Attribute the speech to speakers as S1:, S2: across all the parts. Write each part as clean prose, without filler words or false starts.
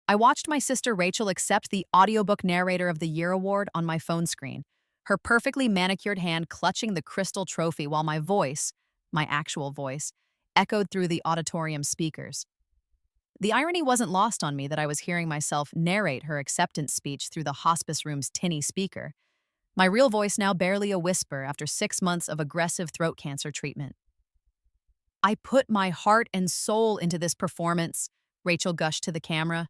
S1: I watched my sister Rachel accept the Audiobook Narrator of the Year award on my phone screen, her perfectly manicured hand clutching the crystal trophy while my voice, my actual voice, echoed through the auditorium speakers. The irony wasn't lost on me that I was hearing myself narrate her acceptance speech through the hospice room's tinny speaker, my real voice now barely a whisper after 6 months of aggressive throat cancer treatment. I put my heart and soul into this performance, Rachel gushed to the camera,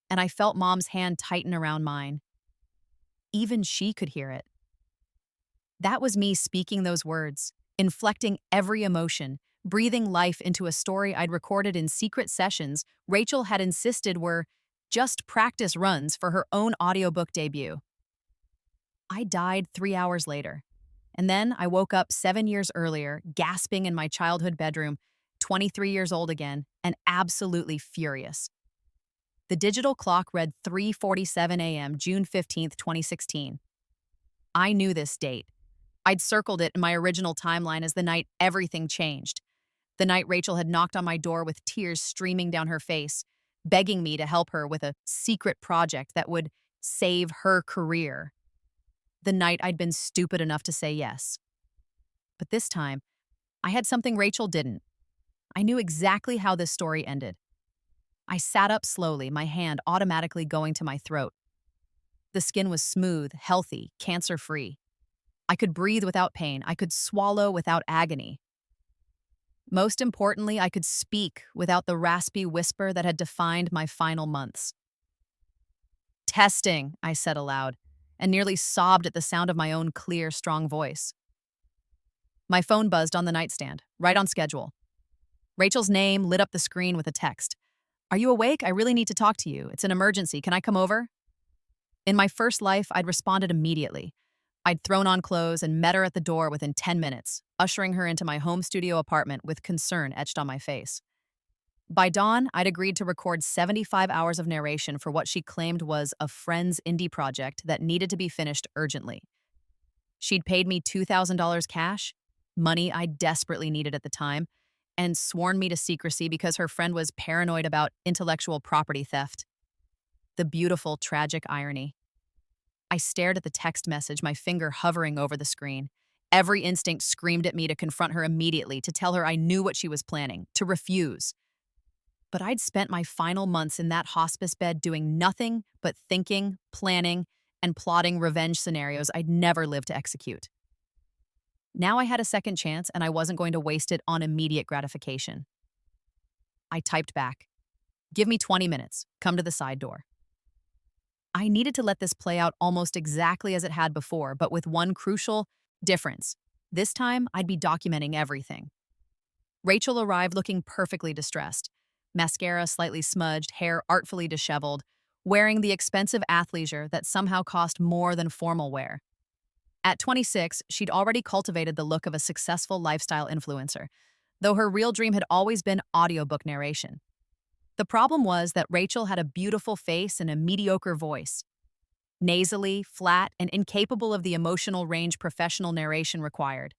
S1: and I felt Mom's hand tighten around mine. Even she could hear it. That was me speaking those words, inflecting every emotion, breathing life into a story I'd recorded in secret sessions Rachel had insisted were just practice runs for her own audiobook debut. I died 3 hours later, and then I woke up 7 years earlier, gasping in my childhood bedroom, 23 years old again, and absolutely furious. The digital clock read 3:47 a.m., June 15th, 2016. I knew this date. I'd circled it in my original timeline as the night everything changed. The night Rachel had knocked on my door with tears streaming down her face, begging me to help her with a secret project that would save her career. The night I'd been stupid enough to say yes. But this time, I had something Rachel didn't. I knew exactly how this story ended. I sat up slowly, my hand automatically going to my throat. The skin was smooth, healthy, cancer-free. I could breathe without pain. I could swallow without agony. Most importantly, I could speak without the raspy whisper that had defined my final months. "Testing," I said aloud, and nearly sobbed at the sound of my own clear, strong voice. My phone buzzed on the nightstand, right on schedule. Rachel's name lit up the screen with a text. "Are you awake? I really need to talk to you. It's an emergency. Can I come over?" In my first life, I'd responded immediately. I'd thrown on clothes and met her at the door within 10 minutes, ushering her into my home studio apartment with concern etched on my face. By dawn, I'd agreed to record 75 hours of narration for what she claimed was a friend's indie project that needed to be finished urgently. She'd paid me $2,000 cash, money I desperately needed at the time, and sworn me to secrecy because her friend was paranoid about intellectual property theft. The beautiful, tragic irony. I stared at the text message, my finger hovering over the screen. Every instinct screamed at me to confront her immediately, to tell her I knew what she was planning, to refuse. But I'd spent my final months in that hospice bed doing nothing but thinking, planning, and plotting revenge scenarios I'd never lived to execute. Now I had a second chance, and I wasn't going to waste it on immediate gratification. I typed back, "Give me 20 minutes. Come to the side door." I needed to let this play out almost exactly as it had before, but with one crucial difference. This time, I'd be documenting everything. Rachel arrived looking perfectly distressed, mascara slightly smudged, hair artfully disheveled, wearing the expensive athleisure that somehow cost more than formal wear. At 26, she'd already cultivated the look of a successful lifestyle influencer, though her real dream had always been audiobook narration. The problem was that Rachel had a beautiful face and a mediocre voice. Nasally, flat, and incapable of the emotional range professional narration required.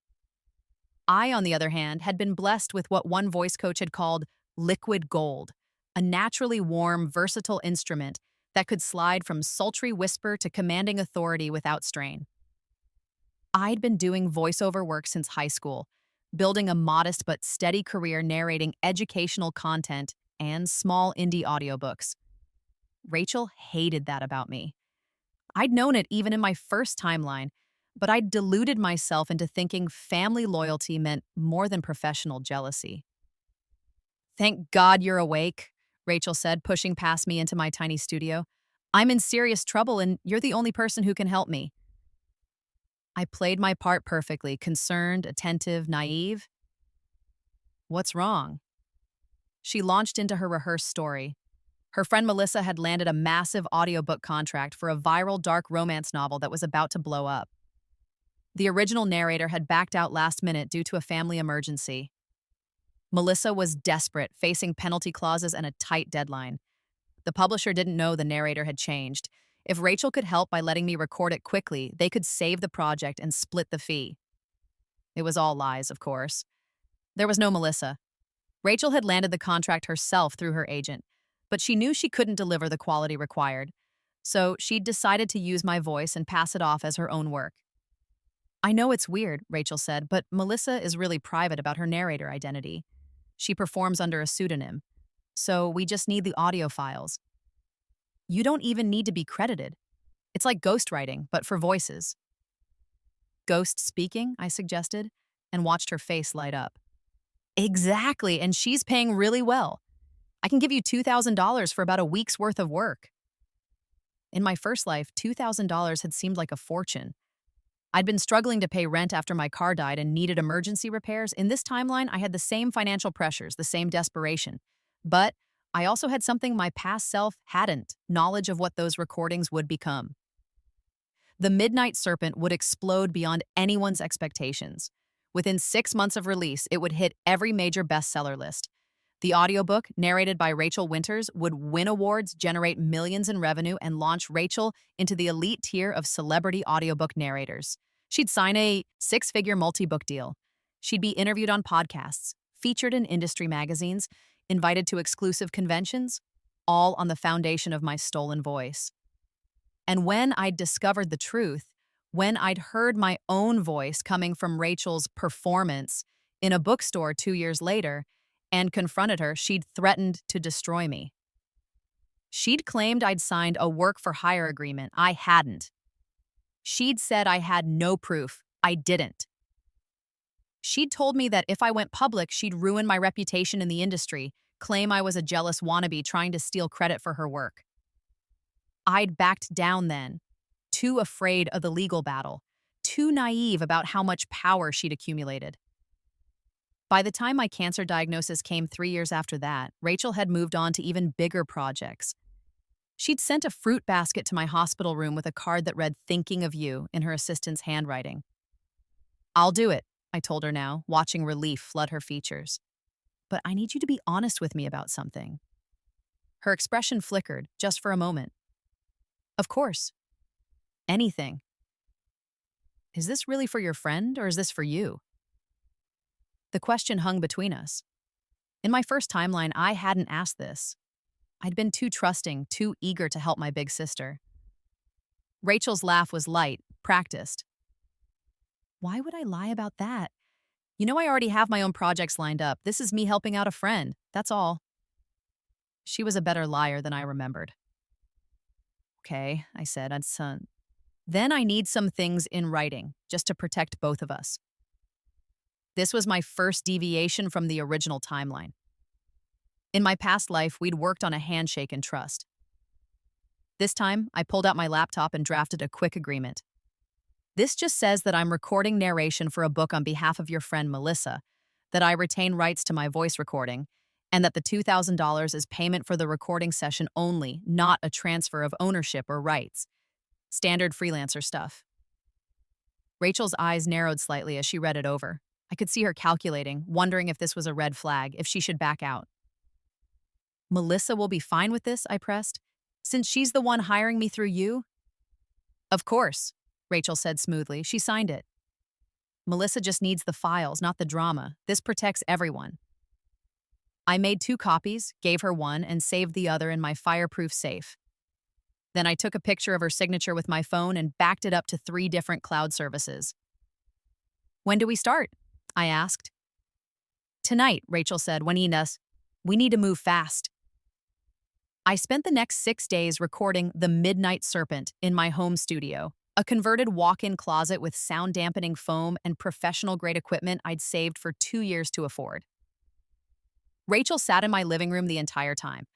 S1: I, on the other hand, had been blessed with what one voice coach had called liquid gold, a naturally warm, versatile instrument that could slide from sultry whisper to commanding authority without strain. I'd been doing voiceover work since high school, building a modest but steady career narrating educational content and small indie audiobooks. Rachel hated that about me. I'd known it even in my first timeline, but I'd deluded myself into thinking family loyalty meant more than professional jealousy. "Thank God you're awake," Rachel said, pushing past me into my tiny studio. "I'm in serious trouble, and you're the only person who can help me." I played my part perfectly, concerned, attentive, naive. "What's wrong?" She launched into her rehearsed story. Her friend Melissa had landed a massive audiobook contract for a viral dark romance novel that was about to blow up. The original narrator had backed out last minute due to a family emergency. Melissa was desperate, facing penalty clauses and a tight deadline. The publisher didn't know the narrator had changed. If Rachel could help by letting me record it quickly, they could save the project and split the fee. It was all lies, of course. There was no Melissa. Rachel had landed the contract herself through her agent. but she knew she couldn't deliver the quality required. So she decided to use my voice and pass it off as her own work. I know it's weird, Rachel said, but Melissa is really private about her narrator identity. She performs under a pseudonym. So we just need the audio files. You don't even need to be credited. It's like ghostwriting, but for voices. Ghost speaking, I suggested, and watched her face light up. Exactly, and she's paying really well. I can give you $2,000 for about a week's worth of work. In my first life, $2,000 had seemed like a fortune. I'd been struggling to pay rent after my car died and needed emergency repairs. In this timeline, I had the same financial pressures, the same desperation. But I also had something my past self hadn't, knowledge of what those recordings would become. The Midnight Serpent would explode beyond anyone's expectations. Within 6 months of release, it would hit every major bestseller list. The audiobook, narrated by Rachel Winters, would win awards, generate millions in revenue, and launch Rachel into the elite tier of celebrity audiobook narrators. She'd sign a 6-figure multi-book deal. She'd be interviewed on podcasts, featured in industry magazines, invited to exclusive conventions, all on the foundation of my stolen voice. And when I'd discovered the truth, when I'd heard my own voice coming from Rachel's performance in a bookstore 2 years later and confronted her, she'd threatened to destroy me. She'd claimed I'd signed a work-for-hire agreement. I hadn't. She'd said I had no proof. I didn't. She'd told me that if I went public, she'd ruin my reputation in the industry, claim I was a jealous wannabe trying to steal credit for her work. I'd backed down then, too afraid of the legal battle, too naive about how much power she'd accumulated. By the time my cancer diagnosis came 3 years after that, Rachel had moved on to even bigger projects. She'd sent a fruit basket to my hospital room with a card that read "Thinking of you" in her assistant's handwriting. I'll do it, I told her now, watching relief flood her features. But I need you to be honest with me about something. Her expression flickered, just for a moment. Of course. Anything. Is this really for your friend, or is this for you? The question hung between us. In my first timeline, I hadn't asked this. I'd been too trusting, too eager to help my big sister. Rachel's laugh was light, practiced. Why would I lie about that? You know I already have my own projects lined up. This is me helping out a friend, that's all. She was a better liar than I remembered. Okay, I said, Then I need some things in writing, just to protect both of us. This was my first deviation from the original timeline. In my past life, we'd worked on a handshake and trust. This time, I pulled out my laptop and drafted a quick agreement. This just says that I'm recording narration for a book on behalf of your friend Melissa, that I retain rights to my voice recording, and that the $2,000 is payment for the recording session only, not a transfer of ownership or rights. Standard freelancer stuff. Rachel's eyes narrowed slightly as she read it over. I could see her calculating, wondering if this was a red flag, if she should back out. Melissa will be fine with this, I pressed, since she's the one hiring me through you? Of course, Rachel said smoothly. She signed it. Melissa just needs the files, not the drama. This protects everyone. I made 2 copies, gave her one, and saved the other in my fireproof safe. Then I took a picture of her signature with my phone and backed it up to 3 different cloud services. When do we start? I asked. Tonight, Rachel said, when we need to move fast. I spent the next 6 days recording The Midnight Serpent in my home studio, a converted walk-in closet with sound-dampening foam and professional-grade equipment I'd saved for 2 years to afford. Rachel sat in my living room the entire time,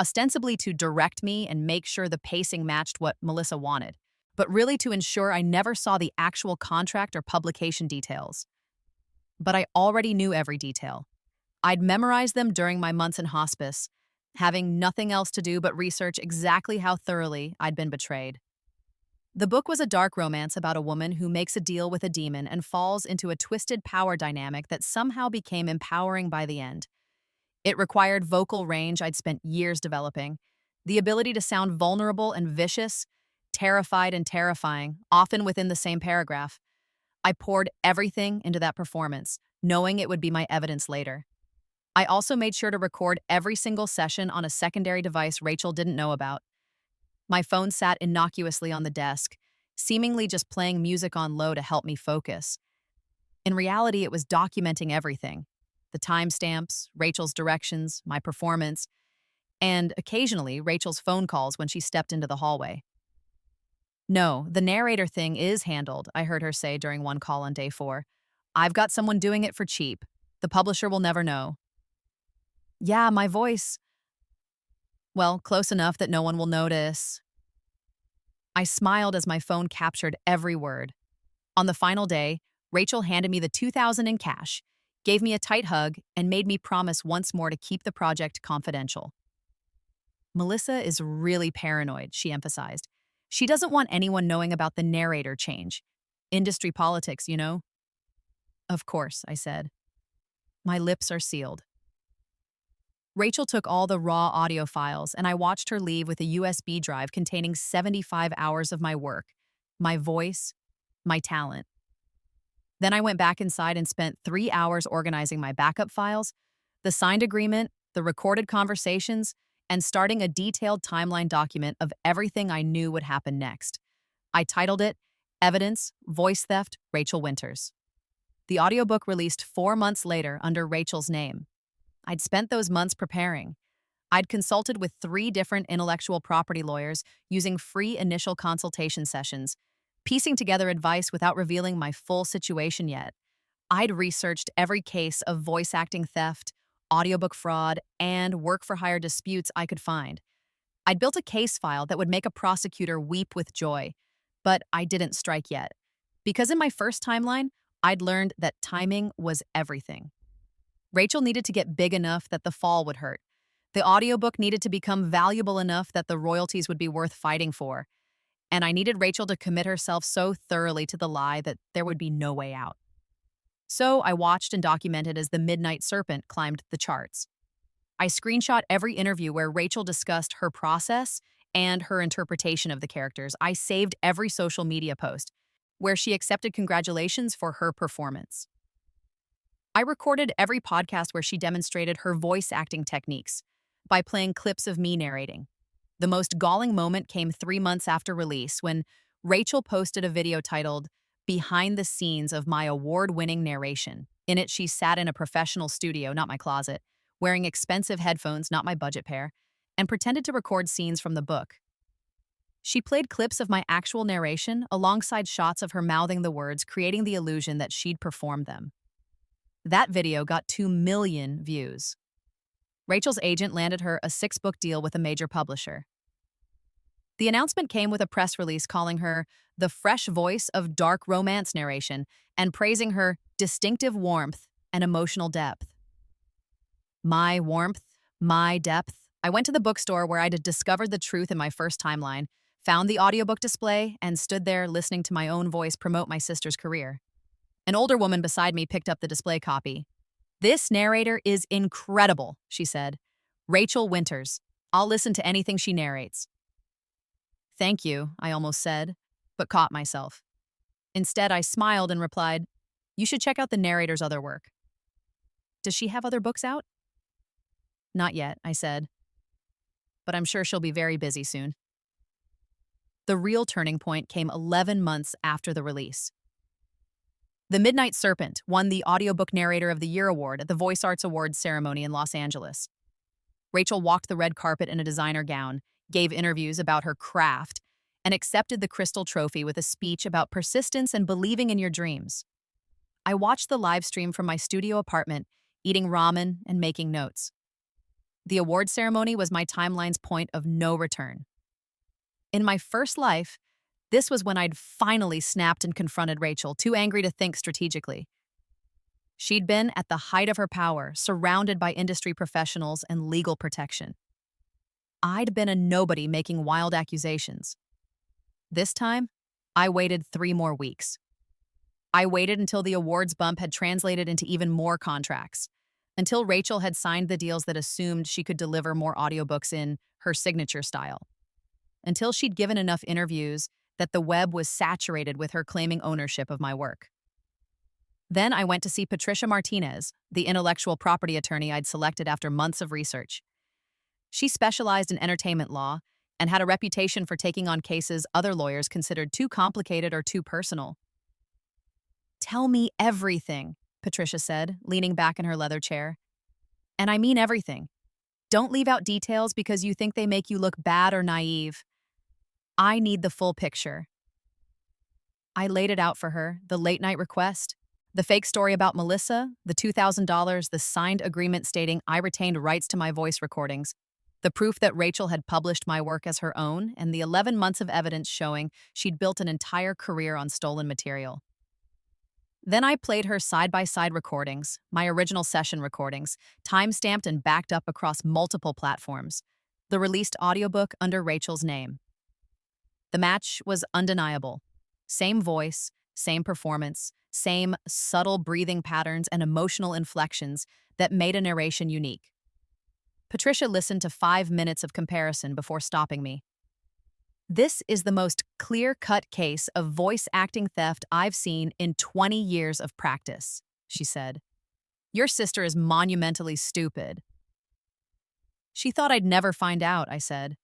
S1: ostensibly to direct me and make sure the pacing matched what Melissa wanted, but really to ensure I never saw the actual contract or publication details. But I already knew every detail. I'd memorized them during my months in hospice, having nothing else to do but research exactly how thoroughly I'd been betrayed. The book was a dark romance about a woman who makes a deal with a demon and falls into a twisted power dynamic that somehow became empowering by the end. It required vocal range I'd spent years developing, the ability to sound vulnerable and vicious, terrified and terrifying, often within the same paragraph. I poured everything into that performance, knowing it would be my evidence later. I also made sure to record every single session on a secondary device Rachel didn't know about. My phone sat innocuously on the desk, seemingly just playing music on low to help me focus. In reality, it was documenting everything: the timestamps, Rachel's directions, my performance, and occasionally Rachel's phone calls when she stepped into the hallway. No, the narrator thing is handled, I heard her say during one call on day 4. I've got someone doing it for cheap. The publisher will never know. Yeah, my voice. Well, close enough that no one will notice. I smiled as my phone captured every word. On the final day, Rachel handed me the $2,000 in cash, gave me a tight hug, and made me promise once more to keep the project confidential. Melissa is really paranoid, she emphasized. She doesn't want anyone knowing about the narrator change. Industry politics, you know? Of course, I said. My lips are sealed. Rachel took all the raw audio files, and I watched her leave with a USB drive containing 75 hours of my work, my voice, my talent. Then I went back inside and spent 3 hours organizing my backup files, the signed agreement, the recorded conversations, and starting a detailed timeline document of everything I knew would happen next. I titled it Evidence, Voice Theft, Rachel Winters. The audiobook released 4 months later under Rachel's name. I'd spent those months preparing. I'd consulted with 3 different intellectual property lawyers using free initial consultation sessions, piecing together advice without revealing my full situation yet. I'd researched every case of voice acting theft, audiobook fraud, and work-for-hire disputes I could find. I'd built a case file that would make a prosecutor weep with joy, but I didn't strike yet. Because in my first timeline, I'd learned that timing was everything. Rachel needed to get big enough that the fall would hurt. The audiobook needed to become valuable enough that the royalties would be worth fighting for. And I needed Rachel to commit herself so thoroughly to the lie that there would be no way out. So I watched and documented as the Midnight Serpent climbed the charts. I screenshot every interview where Rachel discussed her process and her interpretation of the characters. I saved every social media post where she accepted congratulations for her performance. I recorded every podcast where she demonstrated her voice acting techniques by playing clips of me narrating. The most galling moment came 3 months after release when Rachel posted a video titled Behind the Scenes of My Award-Winning Narration. In it, she sat in a professional studio, not my closet, wearing expensive headphones, not my budget pair, and pretended to record scenes from the book. She played clips of my actual narration alongside shots of her mouthing the words, creating the illusion that she'd performed them. That video got 2 million views. Rachel's agent landed her a 6-book deal with a major publisher. The announcement came with a press release calling her the fresh voice of dark romance narration and praising her distinctive warmth and emotional depth. My warmth, my depth. I went to the bookstore where I'd discovered the truth in my first timeline, found the audiobook display, and stood there listening to my own voice promote my sister's career. An older woman beside me picked up the display copy. "This narrator is incredible," she said. "Rachel Winters. I'll listen to anything she narrates." "Thank you," I almost said, but caught myself. Instead, I smiled and replied, "You should check out the narrator's other work." "Does she have other books out?" "Not yet," I said, "but I'm sure she'll be very busy soon." The real turning point came 11 months after the release. The Midnight Serpent won the Audiobook Narrator of the Year award at the Voice Arts Awards ceremony in Los Angeles. Rachel walked the red carpet in a designer gown, gave interviews about her craft, and accepted the Crystal Trophy with a speech about persistence and believing in your dreams. I watched the live stream from my studio apartment, eating ramen and making notes. The award ceremony was my timeline's point of no return. In my first life, this was when I'd finally snapped and confronted Rachel, too angry to think strategically. She'd been at the height of her power, surrounded by industry professionals and legal protection. I'd been a nobody making wild accusations. This time, I waited 3 more weeks. I waited until the awards bump had translated into even more contracts, until Rachel had signed the deals that assumed she could deliver more audiobooks in her signature style, until she'd given enough interviews that the web was saturated with her claiming ownership of my work. Then I went to see Patricia Martinez, the intellectual property attorney I'd selected after months of research. She specialized in entertainment law and had a reputation for taking on cases other lawyers considered too complicated or too personal. "Tell me everything," Patricia said, leaning back in her leather chair. "And I mean everything. Don't leave out details because you think they make you look bad or naive. I need the full picture." I laid it out for her, the late-night request, the fake story about Melissa, the $2,000, the signed agreement stating I retained rights to my voice recordings, the proof that Rachel had published my work as her own, and the 11 months of evidence showing she'd built an entire career on stolen material. Then I played her side-by-side recordings, my original session recordings, time-stamped and backed up across multiple platforms, the released audiobook under Rachel's name. The match was undeniable. Same voice, same performance, same subtle breathing patterns and emotional inflections that made a narration unique. Patricia listened to 5 minutes of comparison before stopping me. "This is the most clear-cut case of voice acting theft I've seen in 20 years of practice," she said. "Your sister is monumentally stupid." "She thought I'd never find out," I said,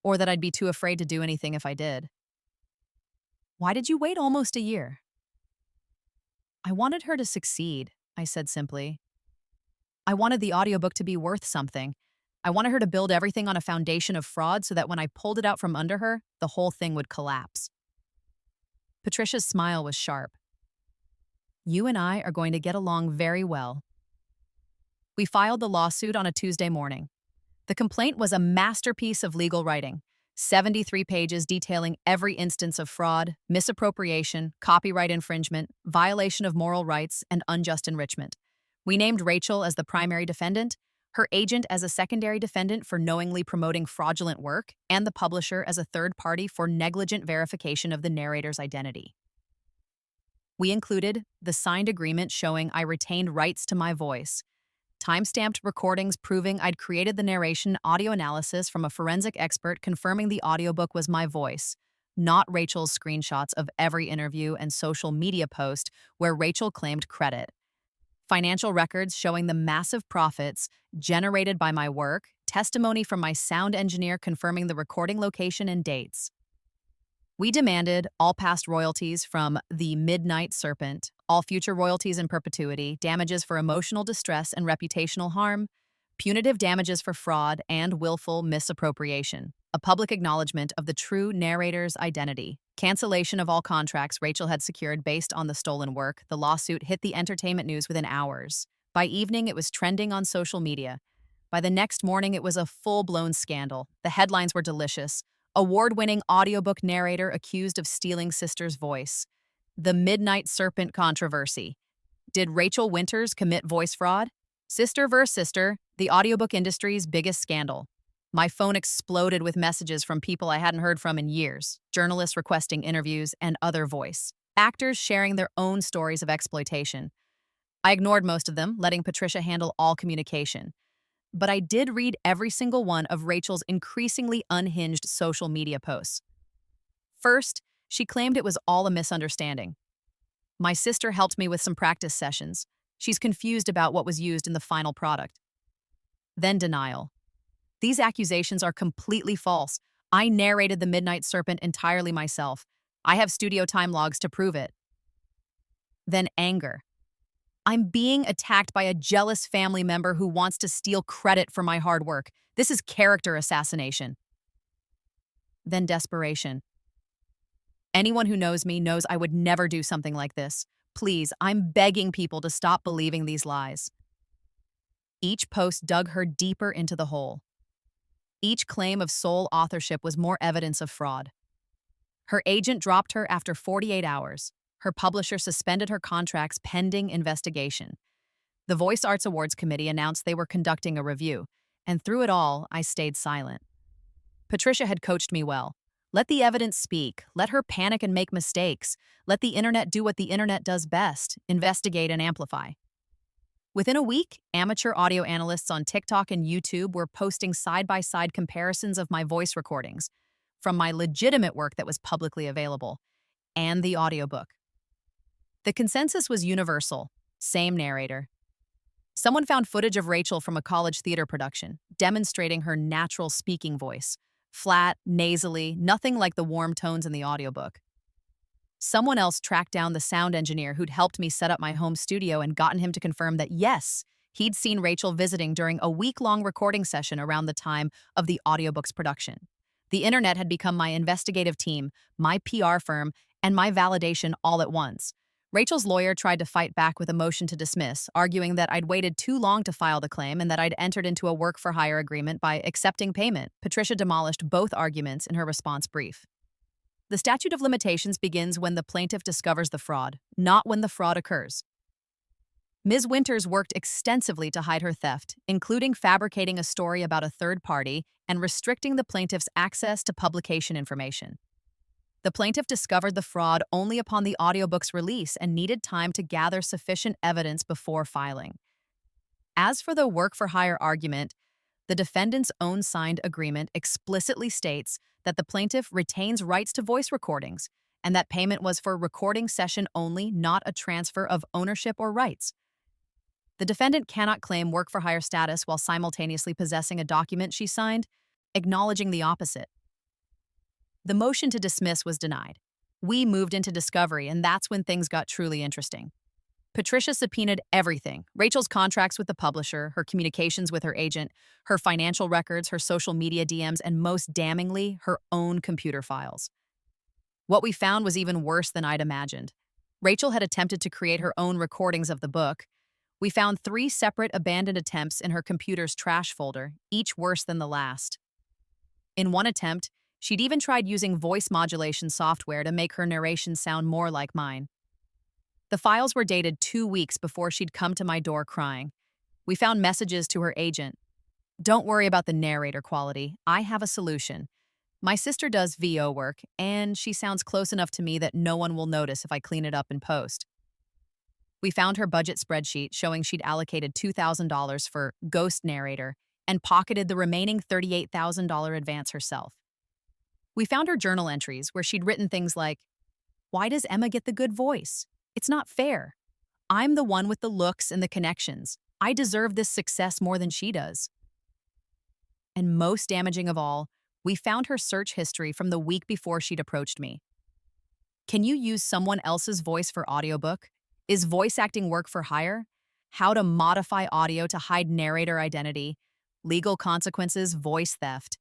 S1: "or that I'd be too afraid to do anything if I did." "Why did you wait almost a year?" "I wanted her to succeed," I said simply. "I wanted the audiobook to be worth something. I wanted her to build everything on a foundation of fraud so that when I pulled it out from under her, the whole thing would collapse." Patricia's smile was sharp. "You and I are going to get along very well." We filed the lawsuit on a Tuesday morning. The complaint was a masterpiece of legal writing, 73 pages detailing every instance of fraud, misappropriation, copyright infringement, violation of moral rights, and unjust enrichment. We named Rachel as the primary defendant, her agent as a secondary defendant for knowingly promoting fraudulent work, and the publisher as a third party for negligent verification of the narrator's identity. We included the signed agreement showing I retained rights to my voice, time-stamped recordings proving I'd created the narration audio analysis from a forensic expert confirming the audiobook was my voice, not Rachel's screenshots of every interview and social media post where Rachel claimed credit, financial records showing the massive profits generated by my work, testimony from my sound engineer confirming the recording location and dates. We demanded all past royalties from the Midnight Serpent, all future royalties in perpetuity, damages for emotional distress and reputational harm, punitive damages for fraud and willful misappropriation, a public acknowledgement of the true narrator's identity, cancellation of all contracts Rachel had secured based on the stolen work. The lawsuit hit the entertainment news within hours. By evening, it was trending on social media. By the next morning, it was a full-blown scandal. The headlines were delicious. Award-winning audiobook narrator accused of stealing sister's voice. The Midnight Serpent controversy. Did Rachel Winters commit voice fraud? Sister versus sister, the audiobook industry's biggest scandal. My phone exploded with messages from people I hadn't heard from in years, journalists requesting interviews, and other voice actors sharing their own stories of exploitation. I ignored most of them, letting Patricia handle all communication. But I did read every single one of Rachel's increasingly unhinged social media posts. First, she claimed it was all a misunderstanding. "My sister helped me with some practice sessions. She's confused about what was used in the final product." Then denial. "These accusations are completely false. I narrated The Midnight Serpent entirely myself. I have studio time logs to prove it." Then anger. "I'm being attacked by a jealous family member who wants to steal credit for my hard work. This is character assassination." Then desperation. "Anyone who knows me knows I would never do something like this. Please, I'm begging people to stop believing these lies." Each post dug her deeper into the hole. Each claim of sole authorship was more evidence of fraud. Her agent dropped her after 48 hours. Her publisher suspended her contracts pending investigation. The Voice Arts Awards Committee announced they were conducting a review, and through it all, I stayed silent. Patricia had coached me well. Let the evidence speak. Let her panic and make mistakes. Let the internet do what the internet does best, investigate and amplify. Within a week, amateur audio analysts on TikTok and YouTube were posting side-by-side comparisons of my voice recordings, from my legitimate work that was publicly available, and the audiobook. The consensus was universal. Same narrator. Someone found footage of Rachel from a college theater production, demonstrating her natural speaking voice. Flat, nasally, nothing like the warm tones in the audiobook. Someone else tracked down the sound engineer who'd helped me set up my home studio and gotten him to confirm that yes, he'd seen Rachel visiting during a week-long recording session around the time of the audiobook's production. The internet had become my investigative team, my PR firm, and my validation all at once. Rachel's lawyer tried to fight back with a motion to dismiss, arguing that I'd waited too long to file the claim and that I'd entered into a work-for-hire agreement by accepting payment. Patricia demolished both arguments in her response brief. The statute of limitations begins when the plaintiff discovers the fraud, not when the fraud occurs. Ms. Winters worked extensively to hide her theft, including fabricating a story about a third party and restricting the plaintiff's access to publication information. The plaintiff discovered the fraud only upon the audiobook's release and needed time to gather sufficient evidence before filing. As for the work-for-hire argument, the defendant's own signed agreement explicitly states that the plaintiff retains rights to voice recordings and that payment was for recording session only, not a transfer of ownership or rights. The defendant cannot claim work-for-hire status while simultaneously possessing a document she signed, acknowledging the opposite. The motion to dismiss was denied. We moved into discovery, and that's when things got truly interesting. Patricia subpoenaed everything: Rachel's contracts with the publisher, her communications with her agent, her financial records, her social media DMs, and most damningly, her own computer files. What we found was even worse than I'd imagined. Rachel had attempted to create her own recordings of the book. We found 3 separate abandoned attempts in her computer's trash folder, each worse than the last. In one attempt, she'd even tried using voice modulation software to make her narration sound more like mine. The files were dated 2 weeks before she'd come to my door crying. We found messages to her agent. "Don't worry about the narrator quality. I have a solution. My sister does VO work, and she sounds close enough to me that no one will notice if I clean it up in post." We found her budget spreadsheet showing she'd allocated $2,000 for ghost narrator and pocketed the remaining $38,000 advance herself. We found her journal entries where she'd written things like, "Why does Emma get the good voice? It's not fair. I'm the one with the looks and the connections. I deserve this success more than she does." And most damaging of all, we found her search history from the week before she'd approached me. Can you use someone else's voice for audiobook? Is voice acting work for hire? How to modify audio to hide narrator identity? Legal consequences, voice theft.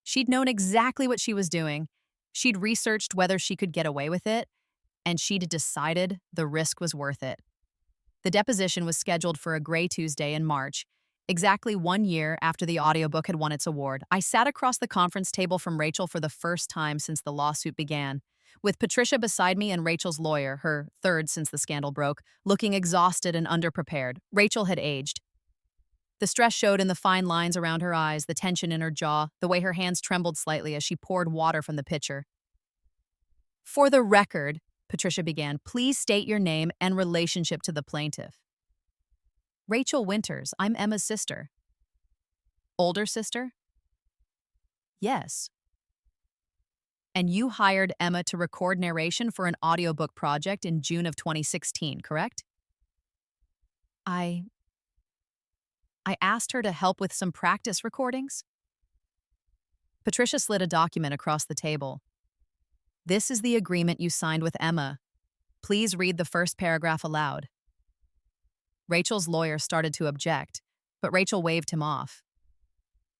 S1: She'd known exactly what she was doing. She'd researched whether she could get away with it, and she'd decided the risk was worth it. The deposition was scheduled for a gray Tuesday in March, exactly 1 year after the audiobook had won its award. I sat across the conference table from Rachel for the first time since the lawsuit began, with Patricia beside me and Rachel's lawyer, her third since the scandal broke, looking exhausted and underprepared. Rachel had aged. The stress showed in the fine lines around her eyes, the tension in her jaw, the way her hands trembled slightly as she poured water from the pitcher. "For the record," Patricia began, "please state your name and relationship to the plaintiff." "Rachel Winters. I'm Emma's sister." "Older sister?" "Yes." "And you hired Emma to record narration for an audiobook project in June of 2016, correct?" I asked her to help with some practice recordings." Patricia slid a document across the table. "This is the agreement you signed with Emma. Please read the first paragraph aloud." Rachel's lawyer started to object, but Rachel waved him off.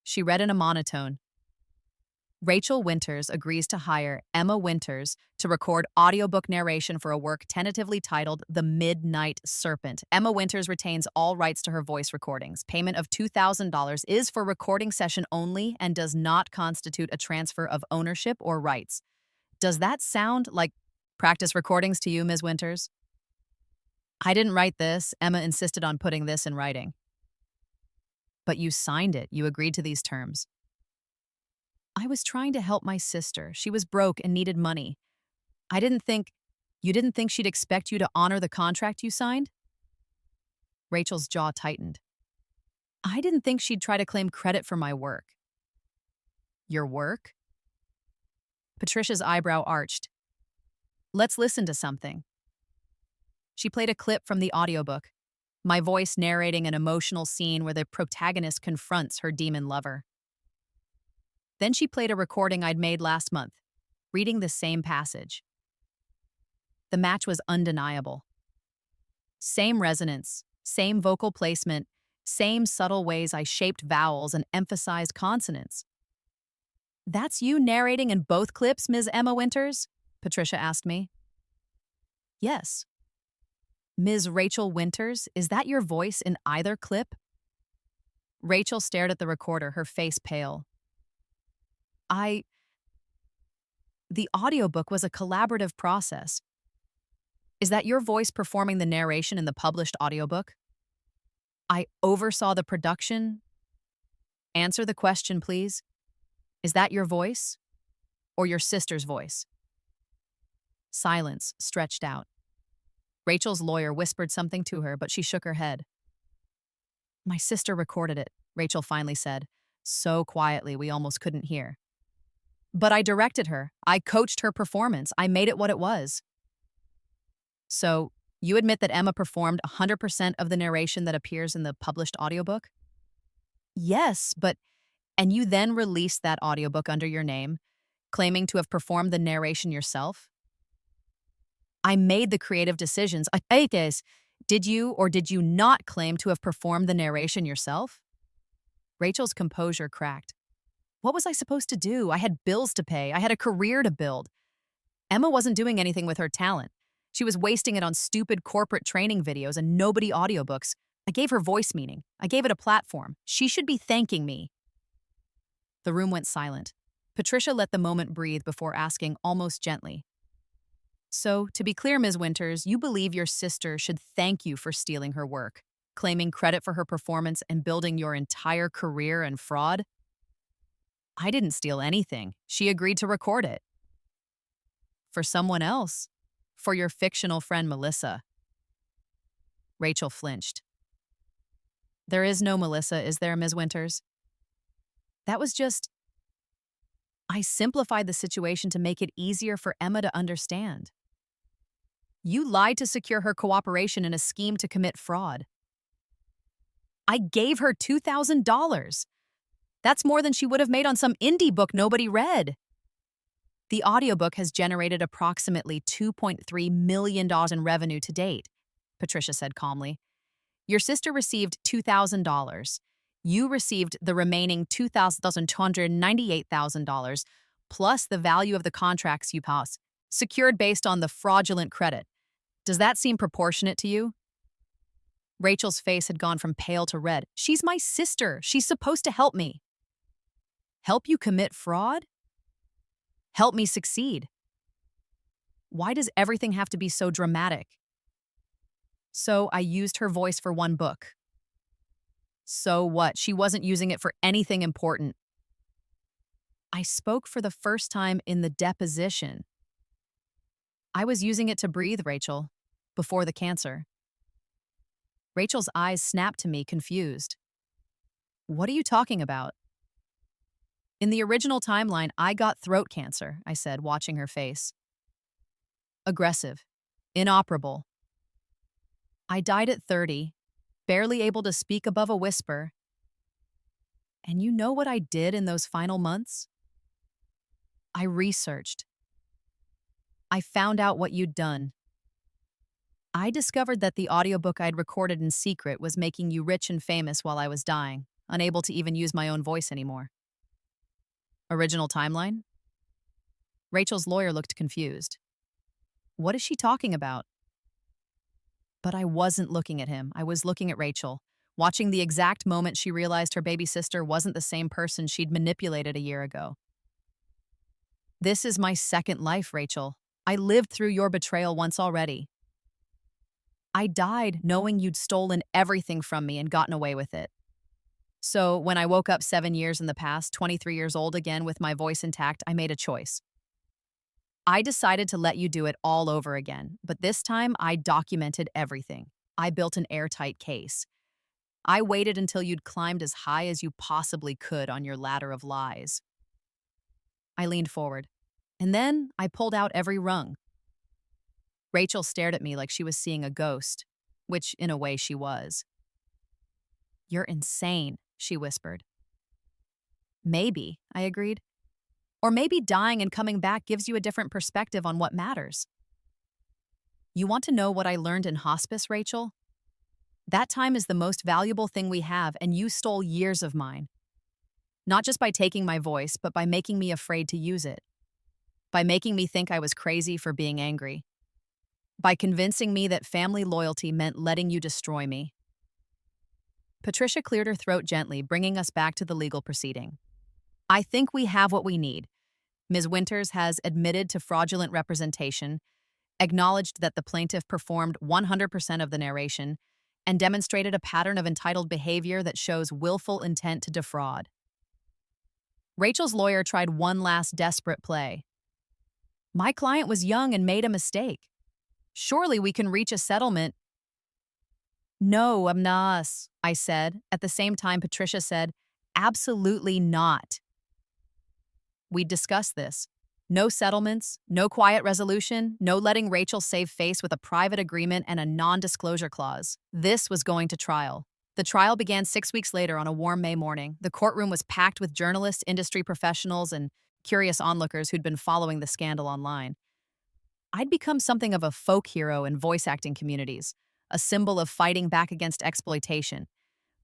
S1: She read in a monotone. "Rachel Winters agrees to hire Emma Winters to record audiobook narration for a work tentatively titled The Midnight Serpent. Emma Winters retains all rights to her voice recordings. Payment of $2,000 is for recording session only and does not constitute a transfer of ownership or rights." Does that sound like practice recordings to you, Ms. Winters? "I didn't write this. Emma insisted on putting this in writing." "But you signed it. You agreed to these terms." "I was trying to help my sister. She was broke and needed money. You didn't think she'd expect you to honor the contract you signed?" Rachel's jaw tightened. "I didn't think she'd try to claim credit for my work." "Your work?" Patricia's eyebrow arched. "Let's listen to something." She played a clip from the audiobook, my voice narrating an emotional scene where the protagonist confronts her demon lover. Then she played a recording I'd made last month, reading the same passage. The match was undeniable. Same resonance, same vocal placement, same subtle ways I shaped vowels and emphasized consonants. "That's you narrating in both clips, Ms. Emma Winters?" Patricia asked me. "Yes." "Ms. Rachel Winters, is that your voice in either clip?" Rachel stared at the recorder, her face pale. "I... The audiobook was a collaborative process. Is that your voice performing the narration in the published audiobook?" "I oversaw the production." "Answer the question, please. Is that your voice? Or your sister's voice?" Silence stretched out. Rachel's lawyer whispered something to her, but she shook her head. "My sister recorded it," Rachel finally said, so quietly we almost couldn't hear. "But I directed her. I coached her performance. I made it what it was." "So, you admit that Emma performed 100% of the narration that appears in the published audiobook?" "Yes, but..." "And you then released that audiobook under your name, claiming to have performed the narration yourself?" "I made the creative decisions. I guess. Did you or did you not claim to have performed the narration yourself?" Rachel's composure cracked. What was I supposed to do? I had bills to pay. I had a career to build. Emma wasn't doing anything with her talent. She was wasting it on stupid corporate training videos and nobody audiobooks. I gave her voice meaning. I gave it a platform. She should be thanking me. The room went silent. Patricia let the moment breathe before asking almost gently, "So, to be clear, Ms. Winters, you believe your sister should thank you for stealing her work, claiming credit for her performance and building your entire career in fraud?" "I didn't steal anything. She agreed to record it." "For someone else. For your fictional friend Melissa." Rachel flinched. "There is no Melissa, is there, Ms. Winters?" "That was just... I simplified the situation to make it easier for Emma to understand." "You lied to secure her cooperation in a scheme to commit fraud." "I gave her $2,000. That's more than she would have made on some indie book nobody read." "The audiobook has generated approximately $2.3 million in revenue to date," Patricia said calmly. "Your sister received $2,000. You received the remaining $2,298,000, plus the value of the contracts you pass, secured based on the fraudulent credit. Does that seem proportionate to you?" Rachel's face had gone from pale to red. "She's my sister. She's supposed to help me." "Help you commit fraud?" "Help me succeed." Why does everything have to be so dramatic? "So I used her voice for one book." "So what? She wasn't using it for anything important." "I spoke for the first time in the deposition." "I was using it to breathe, Rachel, before the cancer." Rachel's eyes snapped to me, confused. "What are you talking about?" "In the original timeline, I got throat cancer," I said, watching her face. "Aggressive. Inoperable. I died at 30, barely able to speak above a whisper. And you know what I did in those final months? I researched. I found out what you'd done. I discovered that the audiobook I'd recorded in secret was making you rich and famous while I was dying, unable to even use my own voice anymore." "Original timeline?" Rachel's lawyer looked confused. "What is she talking about?" But I wasn't looking at him. I was looking at Rachel, watching the exact moment she realized her baby sister wasn't the same person she'd manipulated a year ago. "This is my second life, Rachel. I lived through your betrayal once already. I died knowing you'd stolen everything from me and gotten away with it. So when I woke up 7 years in the past, 23 years old again with my voice intact, I made a choice. I decided to let you do it all over again, but this time I documented everything. I built an airtight case. I waited until you'd climbed as high as you possibly could on your ladder of lies." I leaned forward, and then I pulled out every rung. Rachel stared at me like she was seeing a ghost, which in a way she was. "You're insane," she whispered. "Maybe," I agreed. "Or maybe dying and coming back gives you a different perspective on what matters." "You want to know what I learned in hospice, Rachel? That time is the most valuable thing we have, and you stole years of mine. Not just by taking my voice, but by making me afraid to use it. By making me think I was crazy for being angry. By convincing me that family loyalty meant letting you destroy me." Patricia cleared her throat gently, bringing us back to the legal proceeding. "I think we have what we need. Ms. Winters has admitted to fraudulent representation, acknowledged that the plaintiff performed 100% of the narration, and demonstrated a pattern of entitled behavior that shows willful intent to defraud." Rachel's lawyer tried one last desperate play. "My client was young and made a mistake. Surely we can reach a settlement." "No, Amnas," I said. At the same time, Patricia said, "Absolutely not." We discussed this. No settlements, no quiet resolution, no letting Rachel save face with a private agreement and a non-disclosure clause. This was going to trial. The trial began 6 weeks later on a warm May morning. The courtroom was packed with journalists, industry professionals, and curious onlookers who'd been following the scandal online. I'd become something of a folk hero in voice acting communities, a symbol of fighting back against exploitation.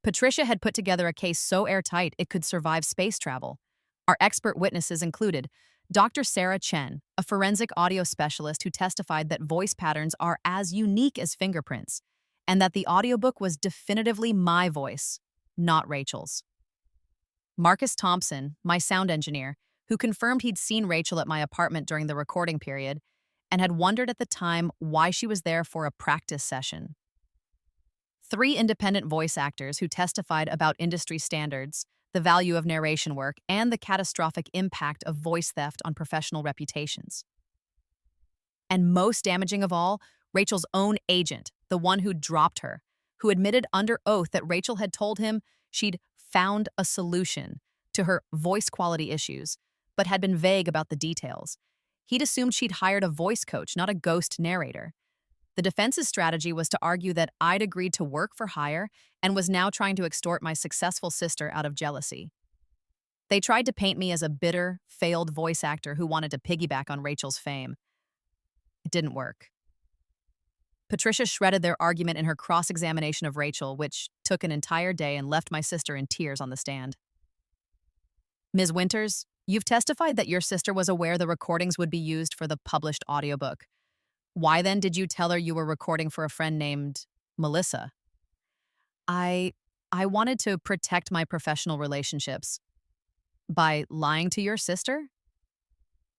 S1: Patricia had put together a case so airtight it could survive space travel. Our expert witnesses included Dr. Sarah Chen, a forensic audio specialist who testified that voice patterns are as unique as fingerprints, and that the audiobook was definitively my voice, not Rachel's. Marcus Thompson, my sound engineer, who confirmed he'd seen Rachel at my apartment during the recording period and had wondered at the time why she was there for a practice session. 3 independent voice actors who testified about industry standards, the value of narration work, and the catastrophic impact of voice theft on professional reputations. And most damaging of all, Rachel's own agent, the one who dropped her, who admitted under oath that Rachel had told him she'd found a solution to her voice quality issues, but had been vague about the details. He'd assumed she'd hired a voice coach, not a ghost narrator. The defense's strategy was to argue that I'd agreed to work for hire and was now trying to extort my successful sister out of jealousy. They tried to paint me as a bitter, failed voice actor who wanted to piggyback on Rachel's fame. It didn't work. Patricia shredded their argument in her cross-examination of Rachel, which took an entire day and left my sister in tears on the stand. "Ms. Winters, you've testified that your sister was aware the recordings would be used for the published audiobook. Why then did you tell her you were recording for a friend named Melissa?" I wanted to protect my professional relationships. "By lying to your sister?"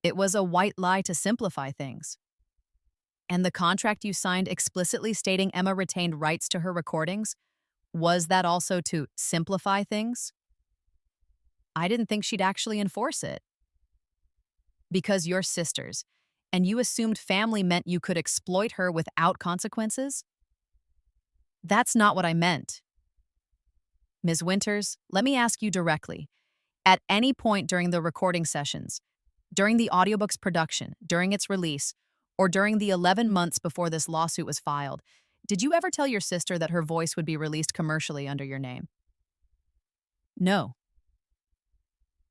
S1: "It was a white lie to simplify things." "And the contract you signed explicitly stating Emma retained rights to her recordings, was that also to simplify things?" "I didn't think she'd actually enforce it." "Because you're sisters, and you assumed family meant you could exploit her without consequences?" "That's not what I meant." "Ms. Winters, let me ask you directly. At any point during the recording sessions, during the audiobook's production, during its release, or during the 11 months before this lawsuit was filed, did you ever tell your sister that her voice would be released commercially under your name?" "No."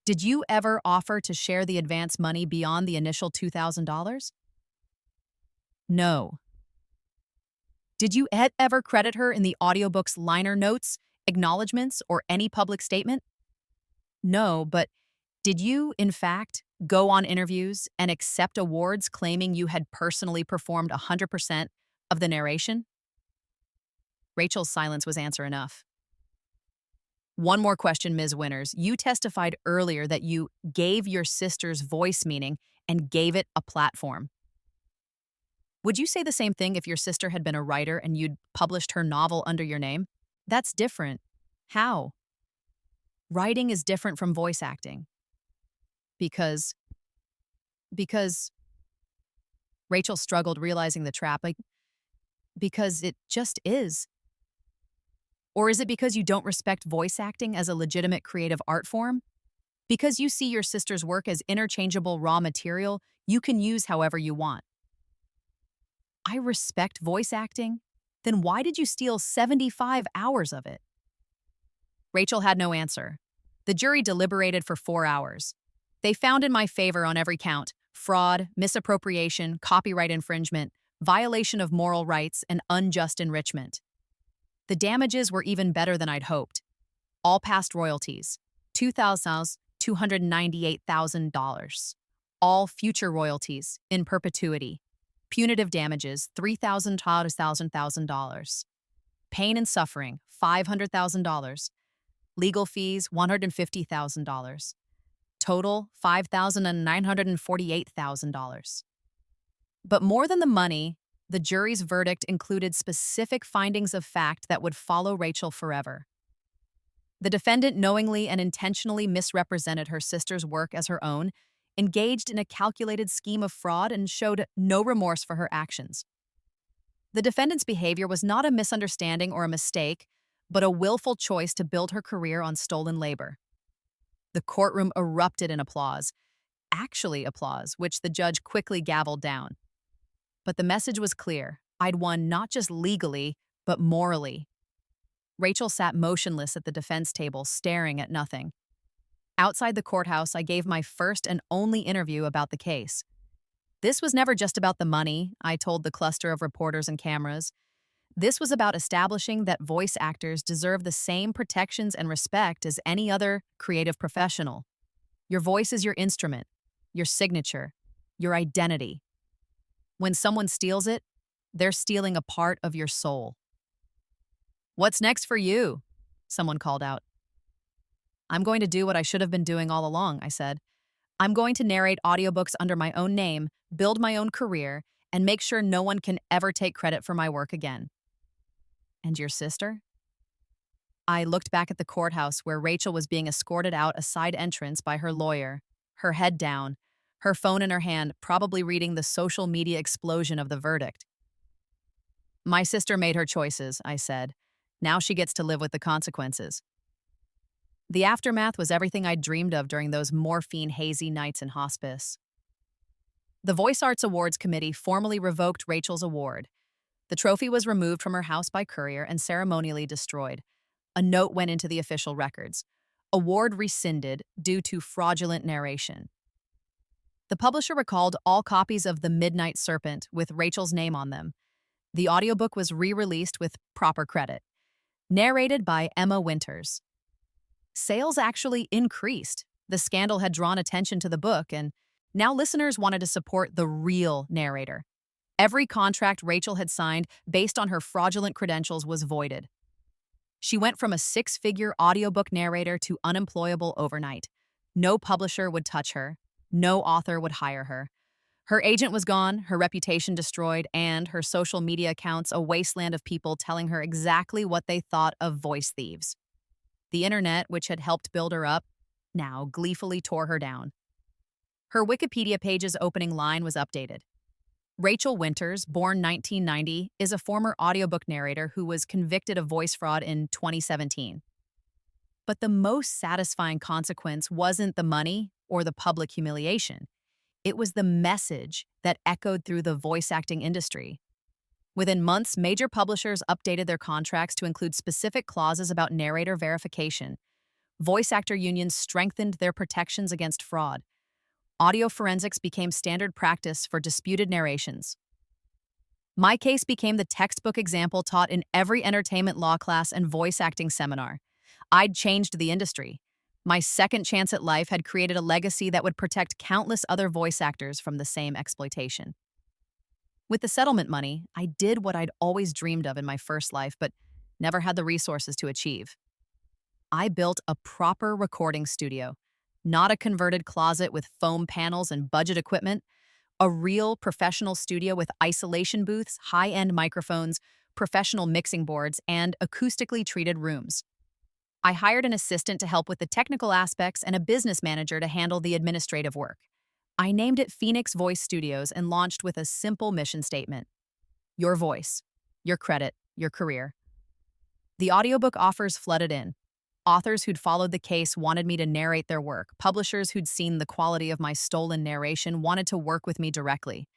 S1: "Did you ever offer to share the advance money beyond the initial $2,000? "No." "Did you ever credit her in the audiobook's liner notes, acknowledgments, or any public statement?" "No, but did you, in fact, go on interviews and accept awards claiming you had personally performed 100% of the narration?" Rachel's silence was answer enough. "One more question, Ms. Winters. You testified earlier that you gave your sister's voice meaning and gave it a platform. Would you say the same thing if your sister had been a writer and you'd published her novel under your name?" "That's different." "How?" "Writing is different from voice acting." Because Rachel struggled realizing the trap. Because it just is. Or is it because you don't respect voice acting as a legitimate creative art form? Because you see your sister's work as interchangeable raw material you can use however you want? I respect voice acting. Then why did you steal 75 hours of it? Rachel had no answer. The jury deliberated for 4 hours. They found in my favor on every count: fraud, misappropriation, copyright infringement, violation of moral rights, and unjust enrichment. The damages were even better than I'd hoped. All past royalties, $298,000. All future royalties, in perpetuity. Punitive damages, $3,000. Pain and suffering, $500,000. Legal fees, $150,000. Total, $5,948,000. But more than the money, the jury's verdict included specific findings of fact that would follow Rachel forever. The defendant knowingly and intentionally misrepresented her sister's work as her own, engaged in a calculated scheme of fraud, and showed no remorse for her actions. The defendant's behavior was not a misunderstanding or a mistake, but a willful choice to build her career on stolen labor. The courtroom erupted in applause, actually applause, which the judge quickly gavelled down. But the message was clear. I'd won not just legally, but morally. Rachel sat motionless at the defense table, staring at nothing. Outside the courthouse, I gave my first and only interview about the case. This was never just about the money, I told the cluster of reporters and cameras. This was about establishing that voice actors deserve the same protections and respect as any other creative professional. Your voice is your instrument, your signature, your identity. When someone steals it, they're stealing a part of your soul. "What's next for you?" someone called out. "I'm going to do what I should have been doing all along," I said. "I'm going to narrate audiobooks under my own name, build my own career, and make sure no one can ever take credit for my work again." "And your sister?" I looked back at the courthouse where Rachel was being escorted out a side entrance by her lawyer, her head down, her phone in her hand, probably reading the social media explosion of the verdict. "My sister made her choices," I said. "Now she gets to live with the consequences." The aftermath was everything I'd dreamed of during those morphine-hazy nights in hospice. The Voice Arts Awards Committee formally revoked Rachel's award. The trophy was removed from her house by courier and ceremonially destroyed. A note went into the official records. Award rescinded due to fraudulent narration. The publisher recalled all copies of The Midnight Serpent with Rachel's name on them. The audiobook was re-released with proper credit. Narrated by Emma Winters. Sales actually increased. The scandal had drawn attention to the book, and now listeners wanted to support the real narrator. Every contract Rachel had signed based on her fraudulent credentials was voided. She went from a 6-figure audiobook narrator to unemployable overnight. No publisher would touch her. No author would hire her. Her agent was gone, her reputation destroyed, and her social media accounts a wasteland of people telling her exactly what they thought of voice thieves. The internet, which had helped build her up, now gleefully tore her down. Her Wikipedia page's opening line was updated. Rachel Winters, born 1990, is a former audiobook narrator who was convicted of voice fraud in 2017. But the most satisfying consequence wasn't the money or the public humiliation. It was the message that echoed through the voice acting industry. Within months, major publishers updated their contracts to include specific clauses about narrator verification. Voice actor unions strengthened their protections against fraud. Audio forensics became standard practice for disputed narrations. My case became the textbook example taught in every entertainment law class and voice acting seminar. I'd changed the industry. My second chance at life had created a legacy that would protect countless other voice actors from the same exploitation. With the settlement money, I did what I'd always dreamed of in my first life, but never had the resources to achieve. I built a proper recording studio, not a converted closet with foam panels and budget equipment, a real professional studio with isolation booths, high-end microphones, professional mixing boards, and acoustically treated rooms. I hired an assistant to help with the technical aspects and a business manager to handle the administrative work. I named it Phoenix Voice Studios and launched with a simple mission statement: your voice, your credit, your career. The audiobook offers flooded in. Authors who'd followed the case wanted me to narrate their work. Publishers who'd seen the quality of my stolen narration wanted to work with me directly.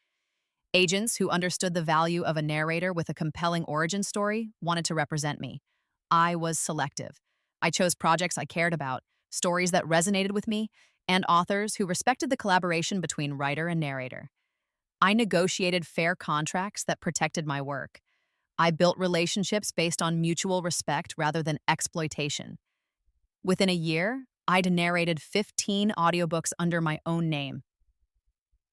S1: Agents who understood the value of a narrator with a compelling origin story wanted to represent me. I was selective. I chose projects I cared about, stories that resonated with me, and authors who respected the collaboration between writer and narrator. I negotiated fair contracts that protected my work. I built relationships based on mutual respect rather than exploitation. Within a year, I'd narrated 15 audiobooks under my own name.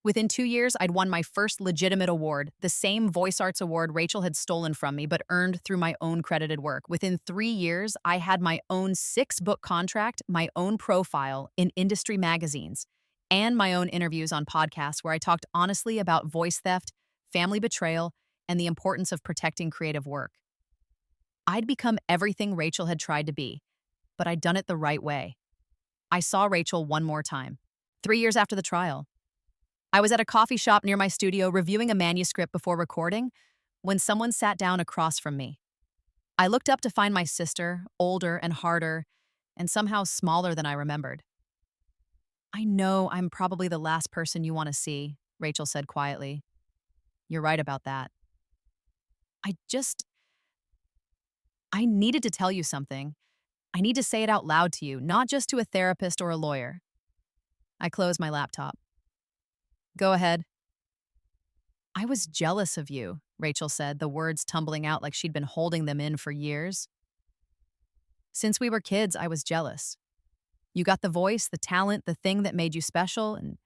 S1: Within 2 years, I'd won my first legitimate award, the same Voice Arts Award Rachel had stolen from me but earned through my own credited work. Within 3 years, I had my own 6-book contract, my own profile in industry magazines, and my own interviews on podcasts where I talked honestly about voice theft, family betrayal, and the importance of protecting creative work. I'd become everything Rachel had tried to be, but I'd done it the right way. I saw Rachel one more time, 3 years after the trial. I was at a coffee shop near my studio reviewing a manuscript before recording when someone sat down across from me. I looked up to find my sister, older and harder, and somehow smaller than I remembered. "I know I'm probably the last person you want to see," Rachel said quietly. "You're right about that. I just, I needed to tell you something. I need to say it out loud to you, not just to a therapist or a lawyer." I closed my laptop. "Go ahead." "I was jealous of you," Rachel said, the words tumbling out like she'd been holding them in for years. "Since we were kids, I was jealous. You got the voice, the talent, the thing that made you special, and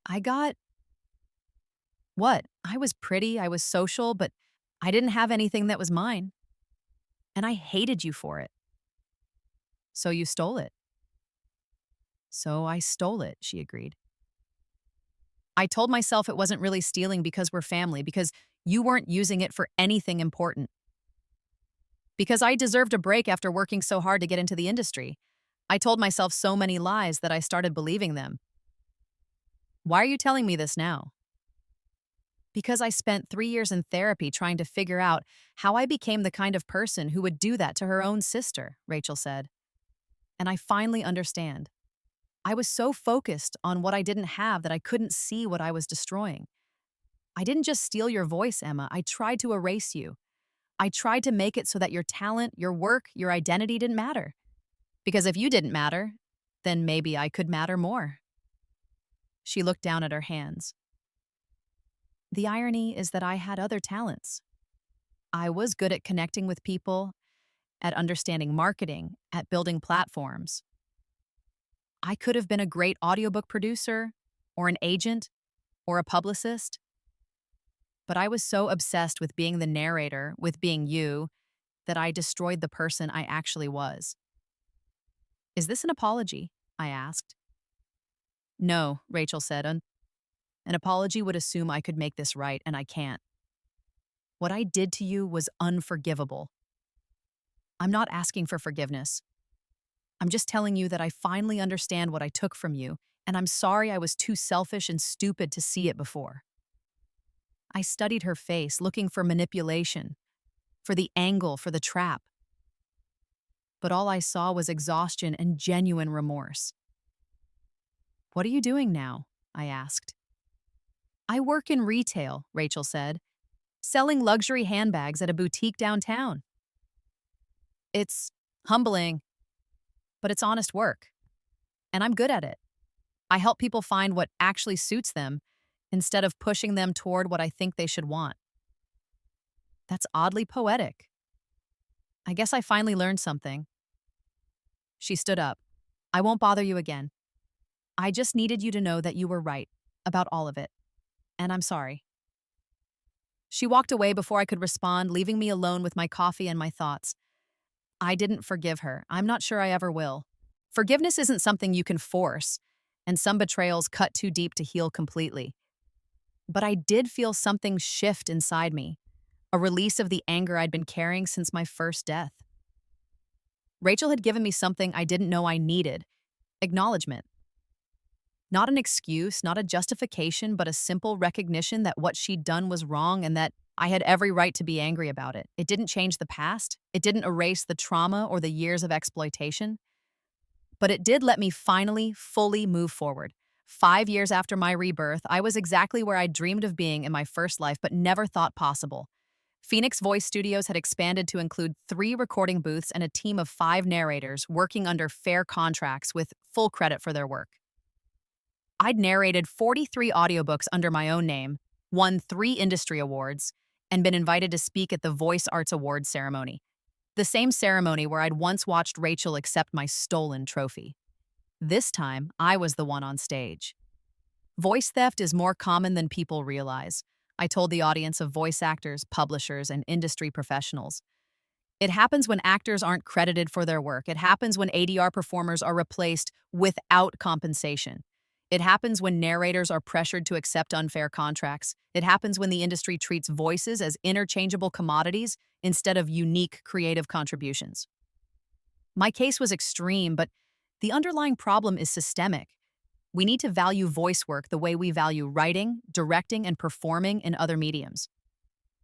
S1: I got what? I was pretty, I was social, but I didn't have anything that was mine. And I hated you for it. So you stole it." "So I stole it," she agreed. "I told myself it wasn't really stealing because we're family, because you weren't using it for anything important. Because I deserved a break after working so hard to get into the industry. I told myself so many lies that I started believing them. Why are you telling me this now?" "Because I spent 3 years in therapy trying to figure out how I became the kind of person who would do that to her own sister," Rachel said. "And I finally understand. I was so focused on what I didn't have that I couldn't see what I was destroying. I didn't just steal your voice, Emma. I tried to erase you. I tried to make it so that your talent, your work, your identity didn't matter. Because if you didn't matter, then maybe I could matter more." She looked down at her hands. "The irony is that I had other talents. I was good at connecting with people, at understanding marketing, at building platforms. I could have been a great audiobook producer, or an agent, or a publicist. But I was so obsessed with being the narrator, with being you, that I destroyed the person I actually was." "Is this an apology?" I asked. "No," Rachel said. An apology would assume I could make this right, and I can't. What I did to you was unforgivable. I'm not asking for forgiveness. I'm just telling you that I finally understand what I took from you, and I'm sorry I was too selfish and stupid to see it before." I studied her face, looking for manipulation, for the angle, for the trap. But all I saw was exhaustion and genuine remorse. "What are you doing now?" I asked. "I work in retail," Rachel said, "selling luxury handbags at a boutique downtown. It's humbling, but it's honest work, and I'm good at it. I help people find what actually suits them instead of pushing them toward what I think they should want." That's oddly poetic. I guess I finally learned something. She stood up. "I won't bother you again. I just needed you to know that you were right about all of it, and I'm sorry." She walked away before I could respond, leaving me alone with my coffee and my thoughts. I didn't forgive her. I'm not sure I ever will. Forgiveness isn't something you can force, and some betrayals cut too deep to heal completely. But I did feel something shift inside me, a release of the anger I'd been carrying since my first death. Rachel had given me something I didn't know I needed: acknowledgement. Not an excuse, not a justification, but a simple recognition that what she'd done was wrong and that I had every right to be angry about it. It didn't change the past. It didn't erase the trauma or the years of exploitation. But it did let me finally, fully move forward. 5 years after my rebirth, I was exactly where I'd dreamed of being in my first life but never thought possible. Phoenix Voice Studios had expanded to include 3 recording booths and a team of 5 narrators working under fair contracts with full credit for their work. I'd narrated 43 audiobooks under my own name, won 3 industry awards, and been invited to speak at the Voice Arts Awards ceremony, the same ceremony where I'd once watched Rachel accept my stolen trophy. This time, I was the one on stage. Voice theft is more common than people realize, I told the audience of voice actors, publishers, and industry professionals. It happens when actors aren't credited for their work. It happens when ADR performers are replaced without compensation. It happens when narrators are pressured to accept unfair contracts. It happens when the industry treats voices as interchangeable commodities instead of unique creative contributions. My case was extreme, but the underlying problem is systemic. We need to value voice work the way we value writing, directing, and performing in other mediums.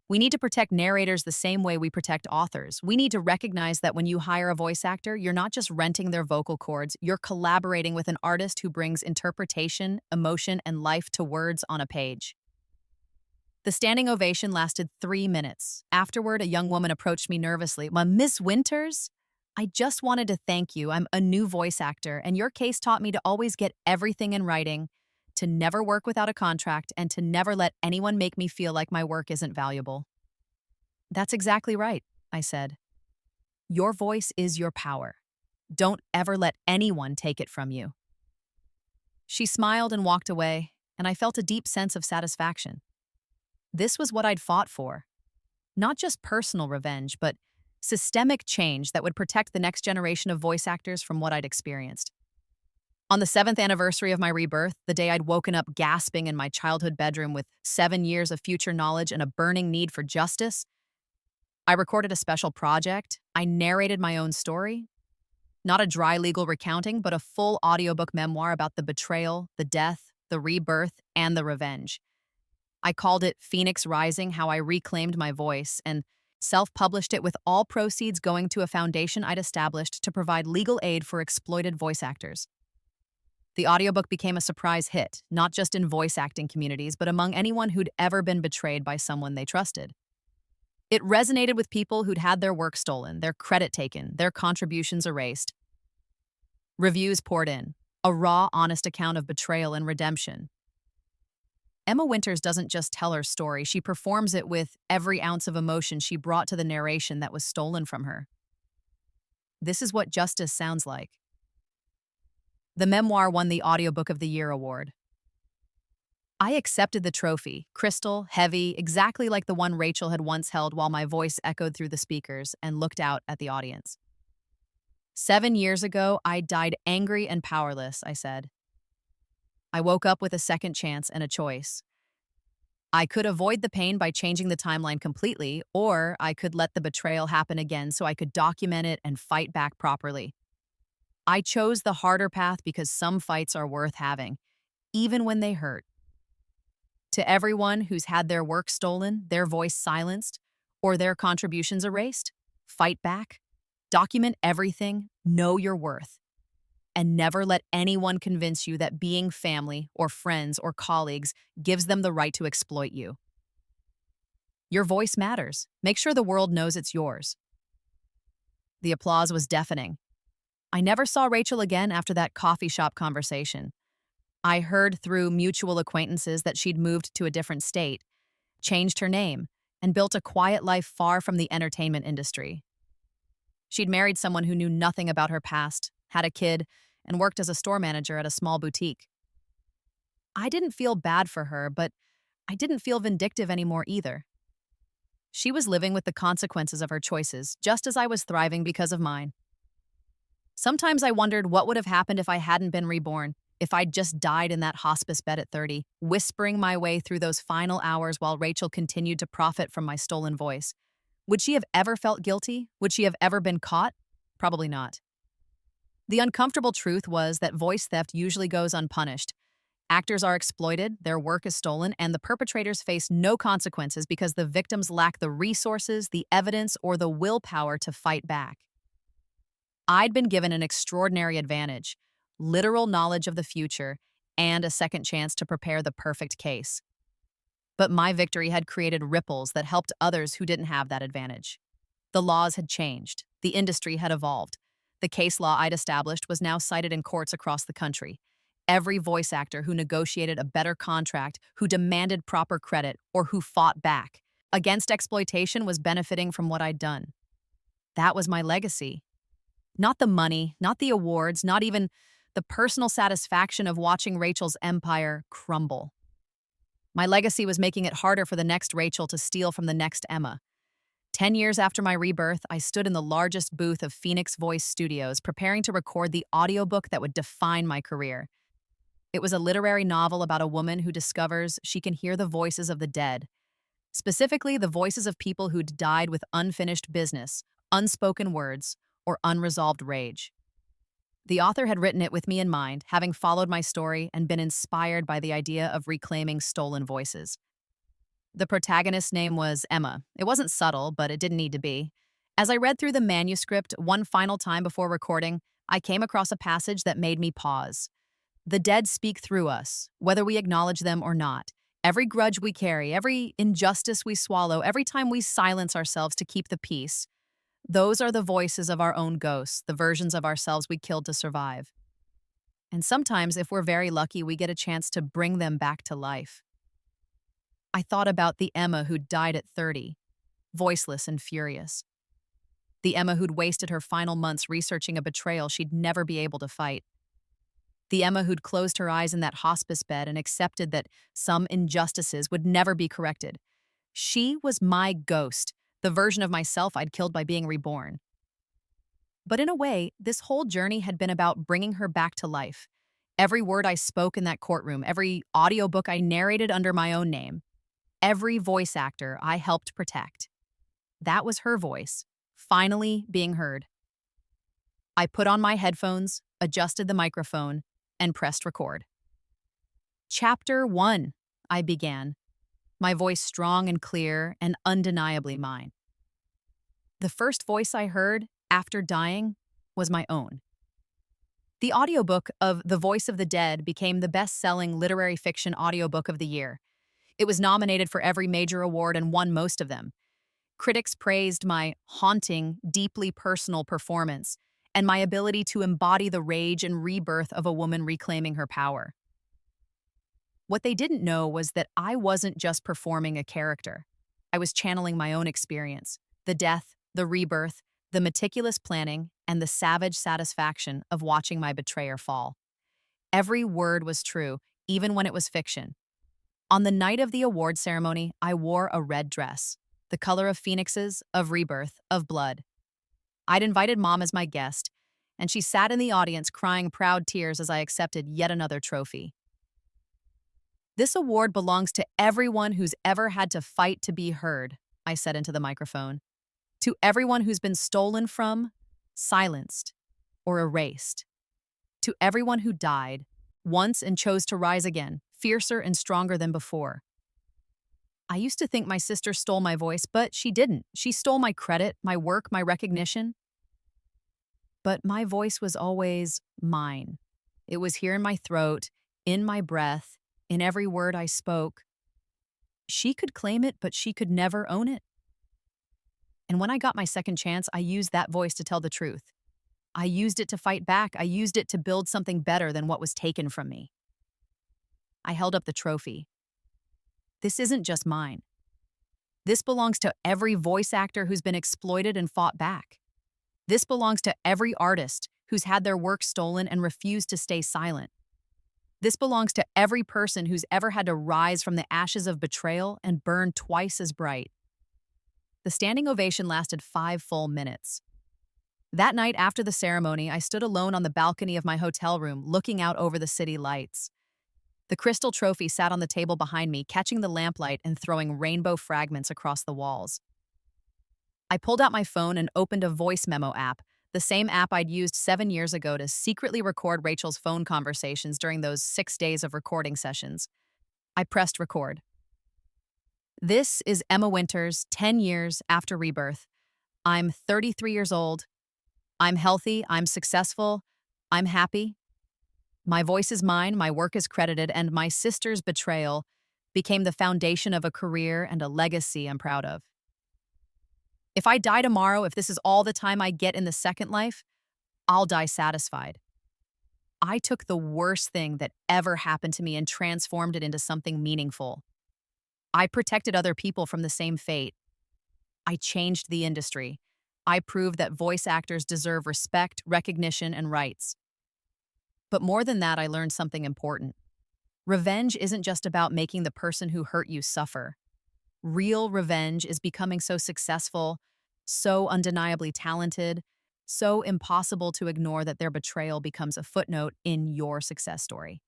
S1: We need to protect narrators the same way we protect authors. We need to recognize that when you hire a voice actor, you're not just renting their vocal cords, you're collaborating with an artist who brings interpretation, emotion, and life to words on a page. The standing ovation lasted 3 minutes. Afterward, a young woman approached me nervously. Miss Winters? I just wanted to thank you. I'm a new voice actor, and your case taught me to always get everything in writing, to never work without a contract, and to never let anyone make me feel like my work isn't valuable. That's exactly right, I said. Your voice is your power. Don't ever let anyone take it from you. She smiled and walked away, and I felt a deep sense of satisfaction. This was what I'd fought for. Not just personal revenge, but systemic change that would protect the next generation of voice actors from what I'd experienced. On the 7th anniversary of my rebirth, the day I'd woken up gasping in my childhood bedroom with 7 years of future knowledge and a burning need for justice, I recorded a special project. I narrated my own story. Not a dry legal recounting, but a full audiobook memoir about the betrayal, the death, the rebirth, and the revenge. I called it Phoenix Rising: How I Reclaimed My Voice, and self-published it with all proceeds going to a foundation I'd established to provide legal aid for exploited voice actors. The audiobook became a surprise hit, not just in voice acting communities, but among anyone who'd ever been betrayed by someone they trusted. It resonated with people who'd had their work stolen, their credit taken, their contributions erased. Reviews poured in, a raw, honest account of betrayal and redemption. Emma Winters doesn't just tell her story, she performs it with every ounce of emotion she brought to the narration that was stolen from her. This is what justice sounds like. The memoir won the Audiobook of the Year award. I accepted the trophy, crystal, heavy, exactly like the one Rachel had once held while my voice echoed through the speakers, and looked out at the audience. 7 years ago, I died angry and powerless, I said. I woke up with a second chance and a choice. I could avoid the pain by changing the timeline completely, or I could let the betrayal happen again so I could document it and fight back properly. I chose the harder path because some fights are worth having, even when they hurt. To everyone who's had their work stolen, their voice silenced, or their contributions erased, fight back, document everything, know your worth, and never let anyone convince you that being family or friends or colleagues gives them the right to exploit you. Your voice matters. Make sure the world knows it's yours. The applause was deafening. I never saw Rachel again after that coffee shop conversation. I heard through mutual acquaintances that she'd moved to a different state, changed her name, and built a quiet life far from the entertainment industry. She'd married someone who knew nothing about her past, had a kid, and worked as a store manager at a small boutique. I didn't feel bad for her, but I didn't feel vindictive anymore either. She was living with the consequences of her choices, just as I was thriving because of mine. Sometimes I wondered what would have happened if I hadn't been reborn, if I'd just died in that hospice bed at 30, whispering my way through those final hours while Rachel continued to profit from my stolen voice. Would she have ever felt guilty? Would she have ever been caught? Probably not. The uncomfortable truth was that voice theft usually goes unpunished. Actors are exploited, their work is stolen, and the perpetrators face no consequences because the victims lack the resources, the evidence, or the willpower to fight back. I'd been given an extraordinary advantage, literal knowledge of the future, and a second chance to prepare the perfect case. But my victory had created ripples that helped others who didn't have that advantage. The laws had changed. The industry had evolved. The case law I'd established was now cited in courts across the country. Every voice actor who negotiated a better contract, who demanded proper credit, or who fought back against exploitation was benefiting from what I'd done. That was my legacy. Not the money, not the awards, not even the personal satisfaction of watching Rachel's empire crumble. My legacy was making it harder for the next Rachel to steal from the next Emma. 10 years after my rebirth, I stood in the largest booth of Phoenix Voice Studios, preparing to record the audiobook that would define my career. It was a literary novel about a woman who discovers she can hear the voices of the dead, specifically the voices of people who'd died with unfinished business, unspoken words, or unresolved rage. The author had written it with me in mind, having followed my story and been inspired by the idea of reclaiming stolen voices. The protagonist's name was Emma. It wasn't subtle, but it didn't need to be. As I read through the manuscript one final time before recording, I came across a passage that made me pause. The dead speak through us, whether we acknowledge them or not. Every grudge we carry, every injustice we swallow, every time we silence ourselves to keep the peace, those are the voices of our own ghosts, the versions of ourselves we killed to survive. And sometimes, if we're very lucky, we get a chance to bring them back to life. I thought about the Emma who'd died at 30, voiceless and furious. The Emma who'd wasted her final months researching a betrayal she'd never be able to fight. The Emma who'd closed her eyes in that hospice bed and accepted that some injustices would never be corrected. She was my ghost, the version of myself I'd killed by being reborn. But in a way, this whole journey had been about bringing her back to life. Every word I spoke in that courtroom, every audiobook I narrated under my own name, every voice actor I helped protect. That was her voice, finally being heard. I put on my headphones, adjusted the microphone, and pressed record. Chapter 1, I began, my voice strong and clear and undeniably mine. The first voice I heard after dying was my own. The audiobook of The Voice of the Dead became the best-selling literary fiction audiobook of the year. It was nominated for every major award and won most of them. Critics praised my haunting, deeply personal performance and my ability to embody the rage and rebirth of a woman reclaiming her power. What they didn't know was that I wasn't just performing a character. I was channeling my own experience, the death, the rebirth, the meticulous planning, and the savage satisfaction of watching my betrayer fall. Every word was true, even when it was fiction. On the night of the award ceremony, I wore a red dress, the color of phoenixes, of rebirth, of blood. I'd invited Mom as my guest, and she sat in the audience crying proud tears as I accepted yet another trophy. This award belongs to everyone who's ever had to fight to be heard, I said into the microphone. To everyone who's been stolen from, silenced, or erased. To everyone who died, once and chose to rise again, fiercer and stronger than before. I used to think my sister stole my voice, but she didn't. She stole my credit, my work, my recognition. But my voice was always mine. It was here in my throat, in my breath, in every word I spoke. She could claim it, but she could never own it. And when I got my second chance, I used that voice to tell the truth. I used it to fight back. I used it to build something better than what was taken from me. I held up the trophy. This isn't just mine. This belongs to every voice actor who's been exploited and fought back. This belongs to every artist who's had their work stolen and refused to stay silent. This belongs to every person who's ever had to rise from the ashes of betrayal and burn twice as bright. The standing ovation lasted 5 full minutes. That night after the ceremony, I stood alone on the balcony of my hotel room, looking out over the city lights. The crystal trophy sat on the table behind me, catching the lamplight and throwing rainbow fragments across the walls. I pulled out my phone and opened a voice memo app, the same app I'd used 7 years ago to secretly record Rachel's phone conversations during those 6 days of recording sessions. I pressed record. This is Emma Winters, 10 years after rebirth. I'm 33 years old. I'm healthy, I'm successful, I'm happy. My voice is mine, my work is credited, and my sister's betrayal became the foundation of a career and a legacy I'm proud of. If I die tomorrow, if this is all the time I get in the second life, I'll die satisfied. I took the worst thing that ever happened to me and transformed it into something meaningful. I protected other people from the same fate. I changed the industry. I proved that voice actors deserve respect, recognition, and rights. But more than that, I learned something important. Revenge isn't just about making the person who hurt you suffer. Real revenge is becoming so successful, so undeniably talented, so impossible to ignore that their betrayal becomes a footnote in your success story.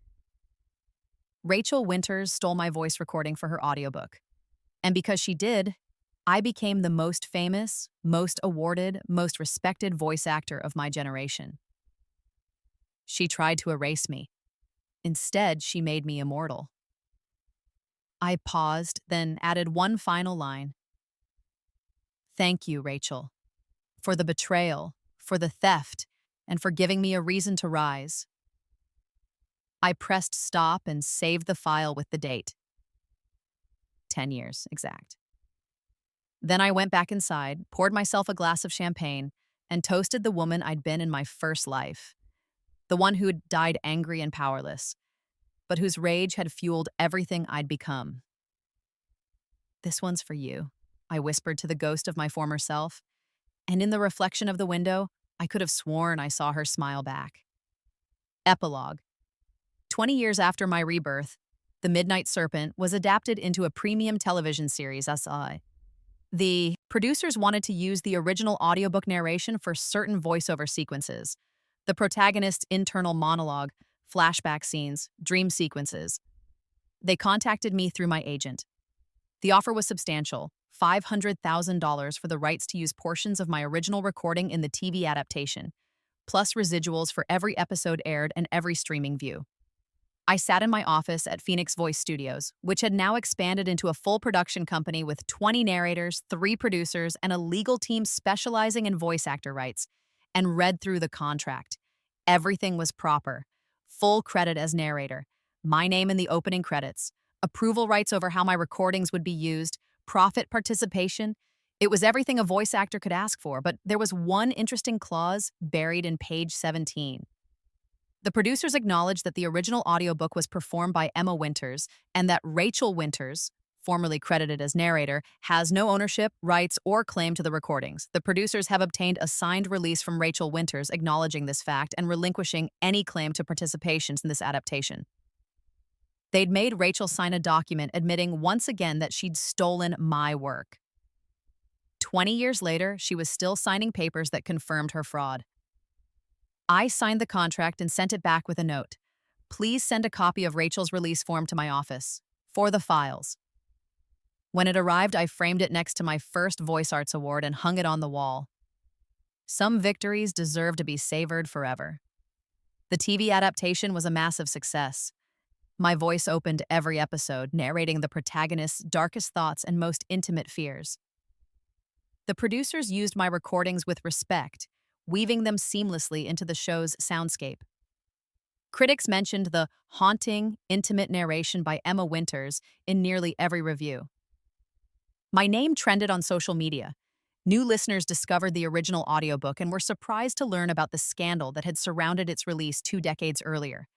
S1: Rachel Winters stole my voice recording for her audiobook. And because she did, I became the most famous, most awarded, most respected voice actor of my generation. She tried to erase me. Instead, she made me immortal. I paused, then added one final line. Thank you, Rachel, for the betrayal, for the theft, and for giving me a reason to rise. I pressed stop and saved the file with the date. 10 years, exact. Then I went back inside, poured myself a glass of champagne, and toasted the woman I'd been in my first life. The one who'd died angry and powerless, but whose rage had fueled everything I'd become. This one's for you, I whispered to the ghost of my former self, and in the reflection of the window, I could have sworn I saw her smile back. Epilogue. 20 years after my rebirth, The Midnight Serpent was adapted into a premium television series. The producers wanted to use the original audiobook narration for certain voiceover sequences, the protagonist's internal monologue, flashback scenes, dream sequences. They contacted me through my agent. The offer was substantial, $500,000 for the rights to use portions of my original recording in the TV adaptation, plus residuals for every episode aired and every streaming view. I sat in my office at Phoenix Voice Studios, which had now expanded into a full production company with 20 narrators, 3 producers, and a legal team specializing in voice actor rights, and read through the contract. Everything was proper. Full credit as narrator, my name in the opening credits, approval rights over how my recordings would be used, profit participation. It was everything a voice actor could ask for, but there was one interesting clause buried in page 17. The producers acknowledged that the original audiobook was performed by Emma Winters and that Rachel Winters, formerly credited as narrator, has no ownership, rights, or claim to the recordings. The producers have obtained a signed release from Rachel Winters acknowledging this fact and relinquishing any claim to participation in this adaptation. They'd made Rachel sign a document admitting once again that she'd stolen my work. 20 years later, she was still signing papers that confirmed her fraud. I signed the contract and sent it back with a note. Please send a copy of Rachel's release form to my office, for the files. When it arrived, I framed it next to my first Voice Arts Award and hung it on the wall. Some victories deserve to be savored forever. The TV adaptation was a massive success. My voice opened every episode, narrating the protagonist's darkest thoughts and most intimate fears. The producers used my recordings with respect, weaving them seamlessly into the show's soundscape. Critics mentioned the haunting, intimate narration by Emma Winters in nearly every review. My name trended on social media. New listeners discovered the original audiobook and were surprised to learn about the scandal that had surrounded its release 2 decades earlier.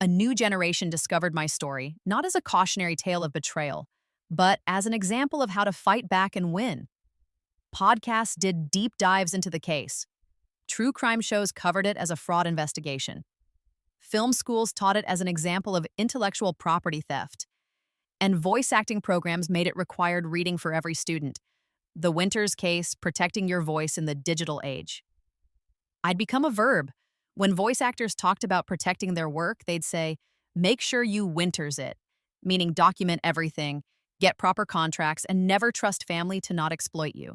S1: A new generation discovered my story, not as a cautionary tale of betrayal, but as an example of how to fight back and win. Podcasts did deep dives into the case. True crime shows covered it as a fraud investigation. Film schools taught it as an example of intellectual property theft. And voice acting programs made it required reading for every student. The Winters case, protecting your voice in the digital age. I'd become a verb. When voice actors talked about protecting their work, they'd say, make sure you Winters it, meaning document everything, get proper contracts, and never trust family to not exploit you.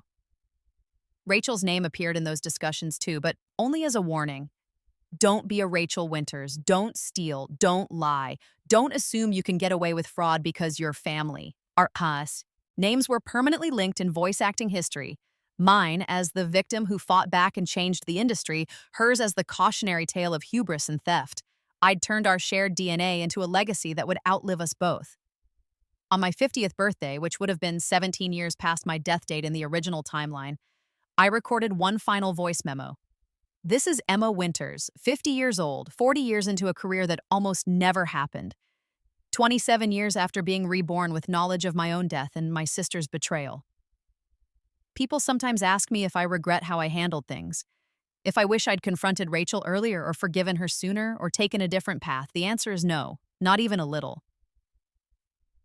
S1: Rachel's name appeared in those discussions too, but only as a warning. Don't be a Rachel Winters. Don't steal. Don't lie. Don't assume you can get away with fraud because you're family. Our us. Names were permanently linked in voice acting history. Mine as the victim who fought back and changed the industry, hers as the cautionary tale of hubris and theft. I'd turned our shared DNA into a legacy that would outlive us both. On my 50th birthday, which would have been 17 years past my death date in the original timeline, I recorded one final voice memo. This is Emma Winters, 50 years old, 40 years into a career that almost never happened. 27 years after being reborn with knowledge of my own death and my sister's betrayal. People sometimes ask me if I regret how I handled things. If I wish I'd confronted Rachel earlier or forgiven her sooner or taken a different path, the answer is no, not even a little.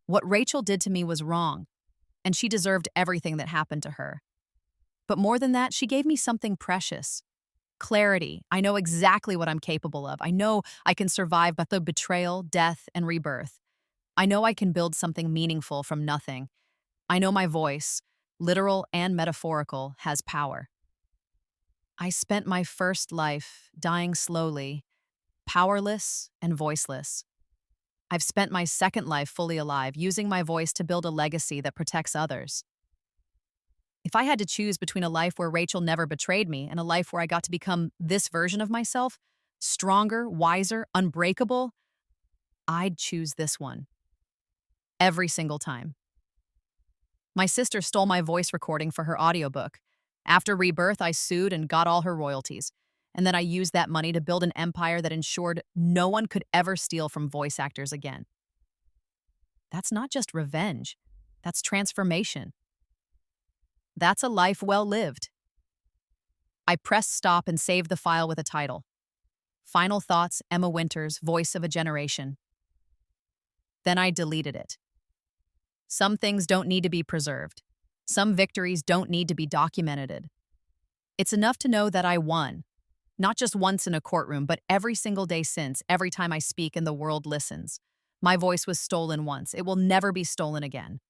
S1: What Rachel did to me was wrong, and she deserved everything that happened to her. But more than that, she gave me something precious. Clarity. I know exactly what I'm capable of. I know I can survive both the betrayal, death, and rebirth. I know I can build something meaningful from nothing. I know my voice, literal and metaphorical, has power. I spent my first life dying slowly, powerless and voiceless. I've spent my second life fully alive, using my voice to build a legacy that protects others. If I had to choose between a life where Rachel never betrayed me and a life where I got to become this version of myself, stronger, wiser, unbreakable, I'd choose this one. Every single time. My sister stole my voice recording for her audiobook. After Rebirth, I sued and got all her royalties. And then I used that money to build an empire that ensured no one could ever steal from voice actors again. That's not just revenge. That's transformation. That's a life well lived. I pressed stop and saved the file with a title. Final Thoughts, Emma Winters, Voice of a Generation. Then I deleted it. Some things don't need to be preserved. Some victories don't need to be documented. It's enough to know that I won. Not just once in a courtroom, but every single day since, every time I speak and the world listens. My voice was stolen once. It will never be stolen again.